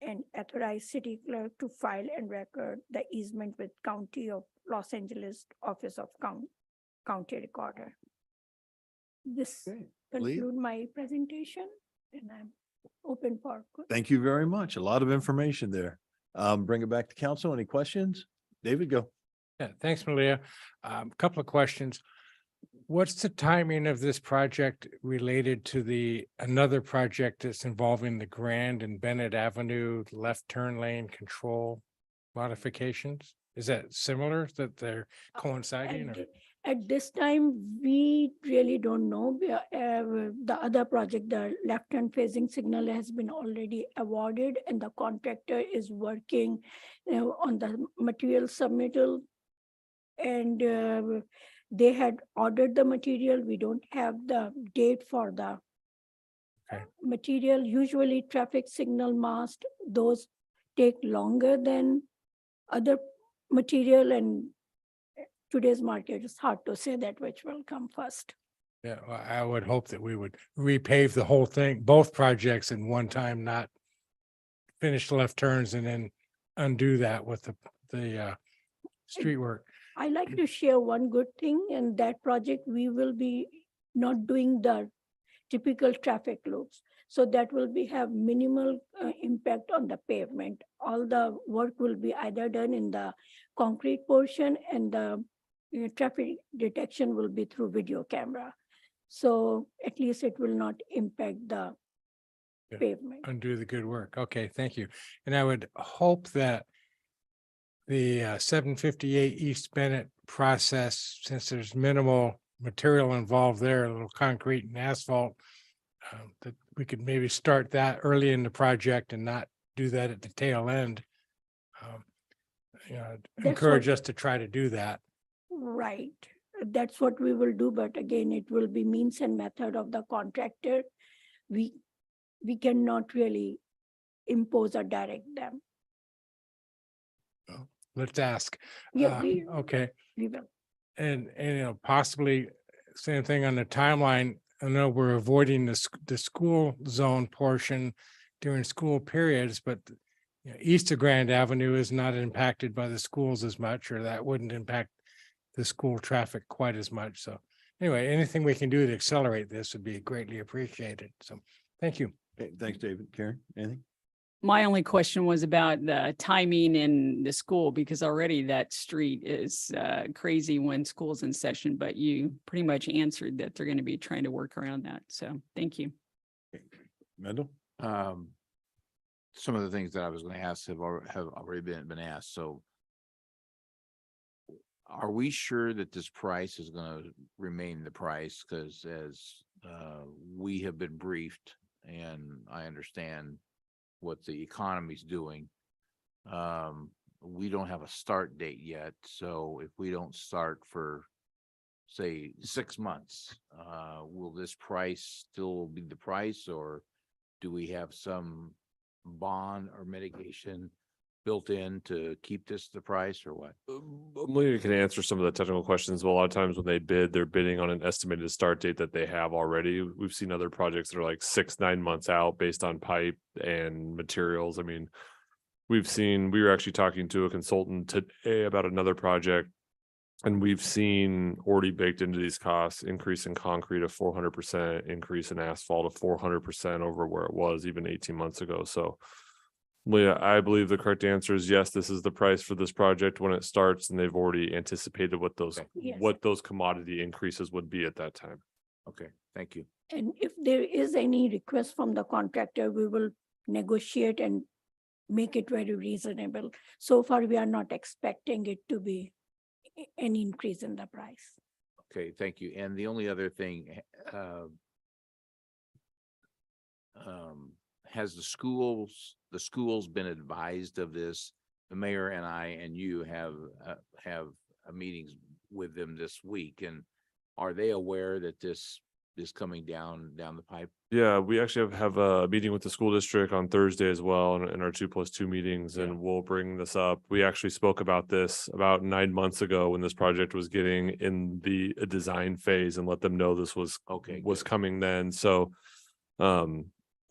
T: and authorize city clerk to file and record the easement with County of Los Angeles Office of County Recorder. This conclude my presentation, and I'm open for.
A: Thank you very much. A lot of information there. Bring it back to council. Any questions? David, go.
J: Yeah, thanks, Malia. Couple of questions. What's the timing of this project related to another project that's involving the Grand and Bennett Avenue left turn lane control modifications? Is that similar, that they're coinciding? Or?
T: At this time, we really don't know. The other project, the left-hand facing signal has been already awarded, and the contractor is working on the material submittal. And they had ordered the material. We don't have the date for the material. Usually traffic signal mast, those take longer than other material, and today's market is hard to say that which will come first.
J: Yeah, well, I would hope that we would repave the whole thing, both projects in one time, not finish the left turns and then undo that with the street work.
T: I like to share one good thing. In that project, we will be not doing the typical traffic loops. So that will have minimal impact on the pavement. All the work will be either done in the concrete portion, and the traffic detection will be through video camera. So at least it will not impact the pavement.
J: Undo the good work. Okay, thank you. And I would hope that the 758 East Bennett process, since there's minimal material involved there, a little concrete and asphalt, that we could maybe start that early in the project and not do that at the tail end. Encourage us to try to do that.
T: Right. That's what we will do. But again, it will be means and method of the contractor. We cannot really impose or direct them.
J: Let's ask.
T: Yeah,
J: Okay.
T: we will.
J: And possibly same thing on the timeline. I know we're avoiding the school zone portion during school periods, but east of Grand Avenue is not impacted by the schools as much, or that wouldn't impact the school traffic quite as much. So anyway, anything we can do to accelerate this would be greatly appreciated. So thank you.
A: Okay, thanks, David. Karen, anything?
I: My only question was about the timing in the school, because already that street is crazy when school's in session, but you pretty much answered that they're going to be trying to work around that. So thank you.
A: Mendel?
H: Some of the things that I was going to ask have already been asked. So are we sure that this price is going to remain the price? Because as we have been briefed, and I understand what the economy's doing, we don't have a start date yet. So if we don't start for, say, 6 months, will this price still be the price, or do we have some bond or mitigation built in to keep this the price, or what?
O: Malia can answer some of the technical questions, but a lot of times when they bid, they're bidding on an estimated start date that they have already. We've seen other projects that are like 6-9 months out based on pipe and materials. I mean, we were actually talking to a consultant today about another project, and we've seen already baked into these costs, increase in concrete of 400%, increase in asphalt of 400% over where it was even 18 months ago. So Leah, I believe the correct answer is yes, this is the price for this project when it starts, and they've already anticipated what those commodity increases would be at that time.
H: Okay, thank you.
T: And if there is any request from the contractor, we will negotiate and make it very reasonable. So far, we are not expecting it to be any increase in the price.
H: Okay, thank you. And the only other thing, has the schools been advised of this? The mayor and I and you have meetings with them this week, and are they aware that this is coming down the pipe?
O: Yeah, we actually have a meeting with the school district on Thursday as well, in our 2+2 meetings, and we'll bring this up. We actually spoke about this about 9 months ago when this project was getting in the design phase, and let them know this was coming then. So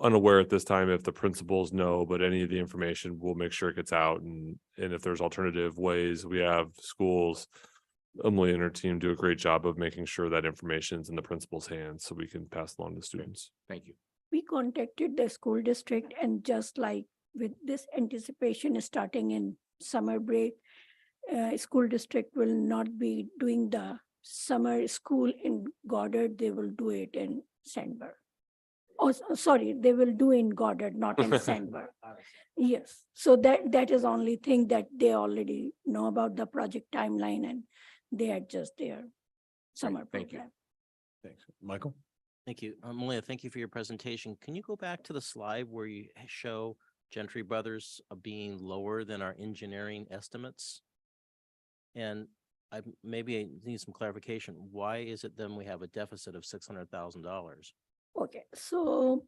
O: unaware at this time if the principals know, but any of the information, we'll make sure it gets out. And if there's alternative ways, we have schools. Emily and her team do a great job of making sure that information's in the principal's hands so we can pass it along to students.
H: Thank you.
T: We contacted the school district, and just like with this anticipation starting in summer break, school district will not be doing the summer school in Goddard, they will do it in Sandburg. Oh, sorry, they will do in Goddard, not in Sandburg. Yes, so that is only thing that they already know about the project timeline, and they adjust their summer
A: thank you.
T: program.
A: Thanks. Michael?
K: Thank you. Malia, thank you for your presentation. Can you go back to the slide where you show Gentry Brothers being lower than our engineering estimates? And maybe I need some clarification. Why is it then we have a deficit of $600,000?
T: Okay, so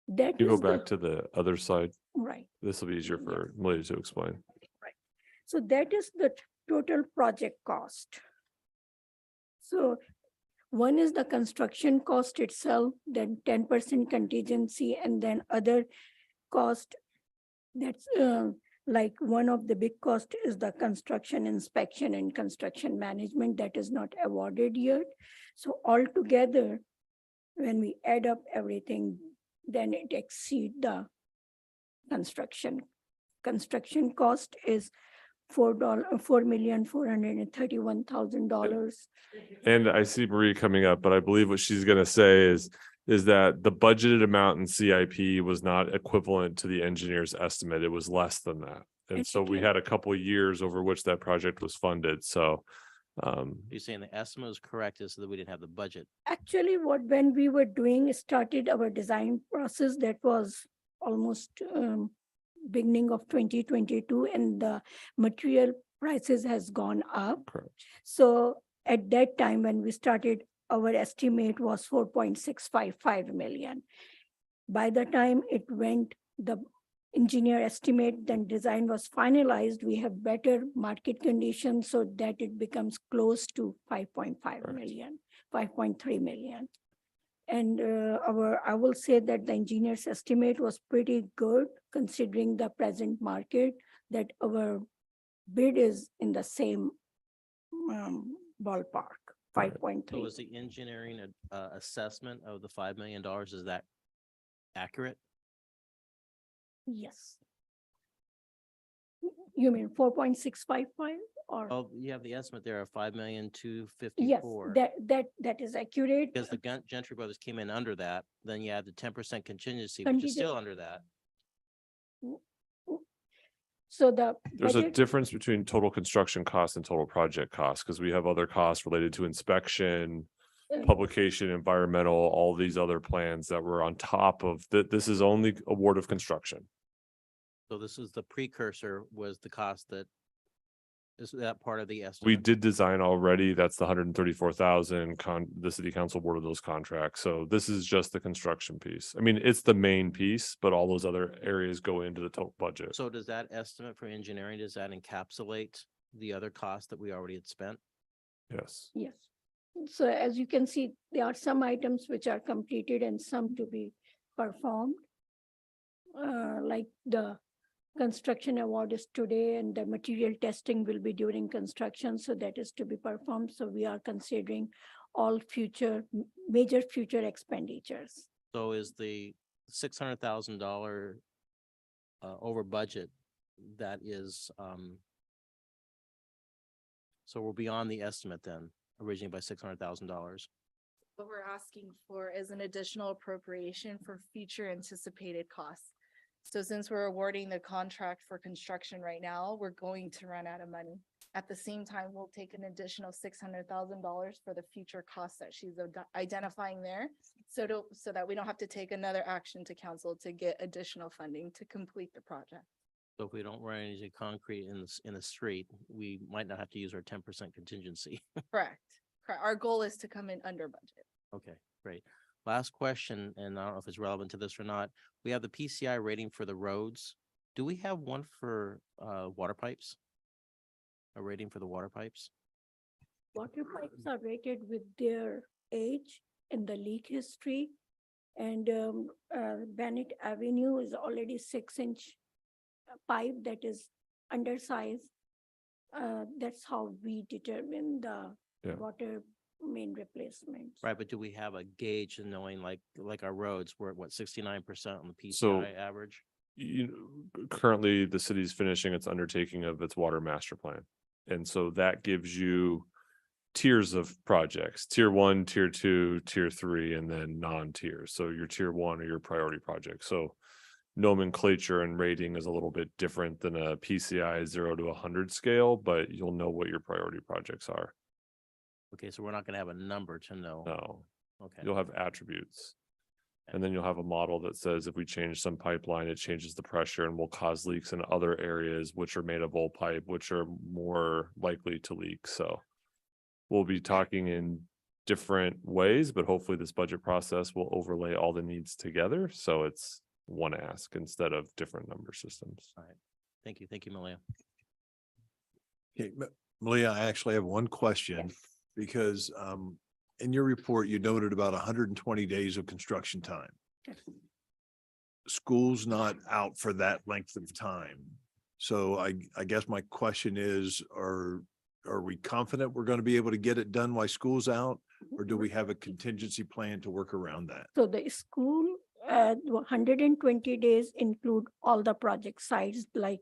T: that
O: You go
T: is the-
O: back to the other side.
T: Right.
O: This will be easier for Malia to explain.
T: So that is the total project cost. So one is the construction cost itself, then 10% contingency, and then other cost. That's like one of the big cost is the construction inspection and construction management that is not awarded yet. So altogether, when we add up everything, then it exceeds the construction. Construction cost is $4,431,000.
O: And I see Marie coming up, but I believe what she's gonna say is that the budgeted amount in CIP was not equivalent to the engineer's estimate. It was less than that. And so we had a couple of years over which that project was funded. So
K: You're saying the estimate was correct is that we didn't have the budget.
T: Actually, when we were started our design process, that was almost beginning of 2022, and the material prices has gone up.
O: Correct.
T: So at that time, when we started, our estimate was 4.655 million. By the time it went, the engineer estimate, then design was finalized, we have better market conditions so that it becomes close to 5.5 million, 5.3 million. And I will say that the engineer's estimate was pretty good considering the present market, that our bid is in the same ballpark, 5.3.
K: So was the engineering assessment of the $5 million, is that accurate?
T: Yes. You mean 4.655 or?
K: Oh, you have the estimate there of
T: Yes,
K: 5,254,000.
T: that is accurate.
K: Because the Gentry Brothers came in under that, then you add the 10% contingency, which is still under that.
T: So the
O: there's a
T: budget-
O: difference between total construction cost and total project cost, because we have other costs related to inspection, publication, environmental, all these other plans that were on top of that. This is only award of construction.
K: So this is the precursor was the cost that, is that part of the estimate?
O: We did design already. That's the 134,000 the city council awarded those contracts. So this is just the construction piece. I mean, it's the main piece, but all those other areas go into the total budget.
K: So does that estimate for engineering, does that encapsulate the other costs that we already had spent?
O: Yes.
T: Yes. So as you can see, there are some items which are completed and some to be performed. Like the construction award is today and the material testing will be during construction. So that is to be performed. So we are considering all major future expenditures.
K: So is the $600,000 over budget, that is, so we're beyond the estimate then, originally by $600,000.
U: What we're asking for is an additional appropriation for future anticipated costs. So since we're awarding the contract for construction right now, we're going to run out of money. At the same time, we'll take an additional $600,000 for the future costs that she's identifying there. So that we don't have to take another action to council to get additional funding to complete the project.
K: So if we don't run any concrete in the street, we might not have to use our 10% contingency.
U: Correct. Correct. Our goal is to come in under budget.
K: Okay, great. Last question, and I don't know if it's relevant to this or not. We have the PCI rating for the roads. Do we have one for water pipes? A rating for the water pipes?
T: Water pipes are rated with their age and the leak history. And Bennett Avenue is already 6-inch pipe that is undersized. That's how we determine the
O: Yeah.
T: water main replacement.
K: Right, but do we have a gauge in knowing like our roads, we're at what, 69% on the
O: So-
K: PCI average?
O: Currently, the city's finishing its undertaking of its water master plan. And so that gives you tiers of projects, tier 1, tier 2, tier 3, and then non-tiers. So your tier 1 or your priority project. So nomenclature and rating is a little bit different than a PCI 0 to 100 scale, but you'll know what your priority projects are.
K: Okay, so we're not gonna have a number to know.
O: No,
K: Okay.
O: you'll have attributes. And then you'll have a model that says if we change some pipeline, it changes the pressure and will cause leaks in other areas which are made of old pipe, which are more likely to leak. So we'll be talking in different ways, but hopefully this budget process will overlay all the needs together. So it's one ask instead of different number systems.
K: All right. Thank you. Thank you, Malia.
A: Okay, Malia, I actually have one question because in your report, you noted about 120 days of construction time. School's not out for that length of time. So I guess my question is, are we confident we're going to be able to get it done while school's out? Or do we have a contingency plan to work around that?
T: So the school, 120 days include all the project sites, like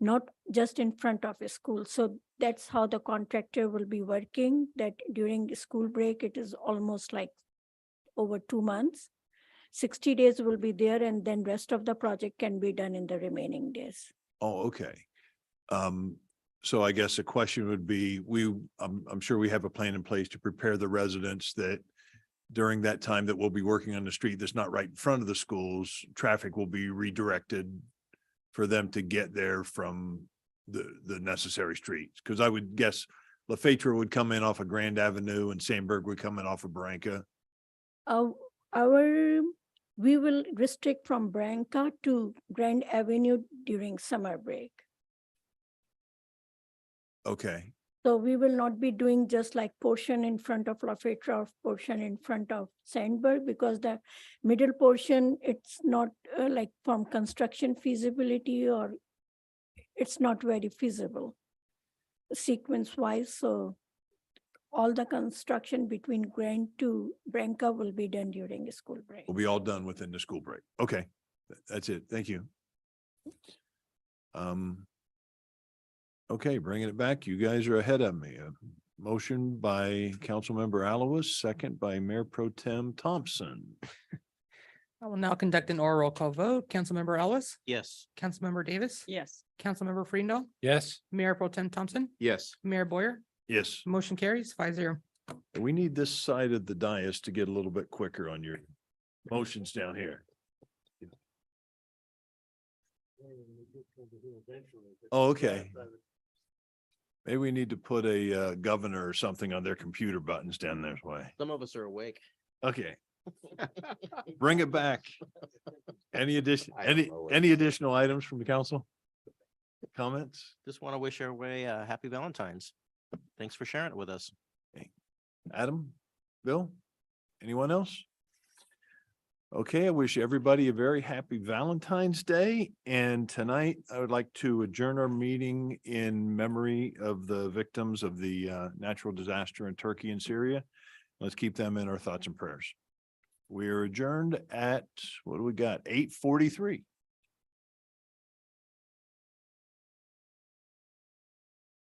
T: not just in front of a school. So that's how the contractor will be working, that during the school break, it is almost like over 2 months. 60 days will be there, and then rest of the project can be done in the remaining days.
A: Oh, okay. So I guess the question would be, I'm sure we have a plan in place to prepare the residents that during that time that we'll be working on the street that's not right in front of the schools, traffic will be redirected for them to get there from the necessary streets. Because I would guess LaFetra would come in off of Grand Avenue and Sandburg would come in off of Branca.
T: We will restrict from Branca to Grand Avenue during summer break.
A: Okay,
T: So we will not be doing just like portion in front of LaFetra or portion in front of Sandburg, because the middle portion, it's not like from construction feasibility, or it's not very feasible sequence wise. So all the construction between Grand to Branca will be done during the school break.
A: we'll be all done within the school break. Okay, that's it. Thank you. Okay, bringing it back. You guys are ahead of me. A motion by Councilmember Alowis, second by Mayor Pro Tem Thompson.
C: I will now conduct an oral roll call vote. Councilmember Ellis,
K: Yes.
C: Councilmember Davis,
I: Yes.
C: Councilmember Freendo,
J: Yes.
C: Mayor Pro Tem Thompson,
H: Yes.
C: Mayor Boyer,
A: Yes,
C: motion carries 5-0.
A: we need this side of the dais to get a little bit quicker on your motions down here. Oh, okay. Maybe we need to put a governor or something on their computer buttons down this way.
K: Some of us are awake.
A: Okay. Bring it back. Any addition,
H: I don't know what
A: any
H: to say.
A: additional items from the council? Comments?
K: Just want to wish everybody a happy Valentine's. Thanks for sharing it with us.
A: Adam, Bill, anyone else? Okay, I wish everybody a very happy Valentine's Day. And tonight I would like to adjourn our meeting in memory of the victims of the natural disaster in Turkey and Syria. Let's keep them in our thoughts and prayers. We are adjourned at, what do we got? 8:43.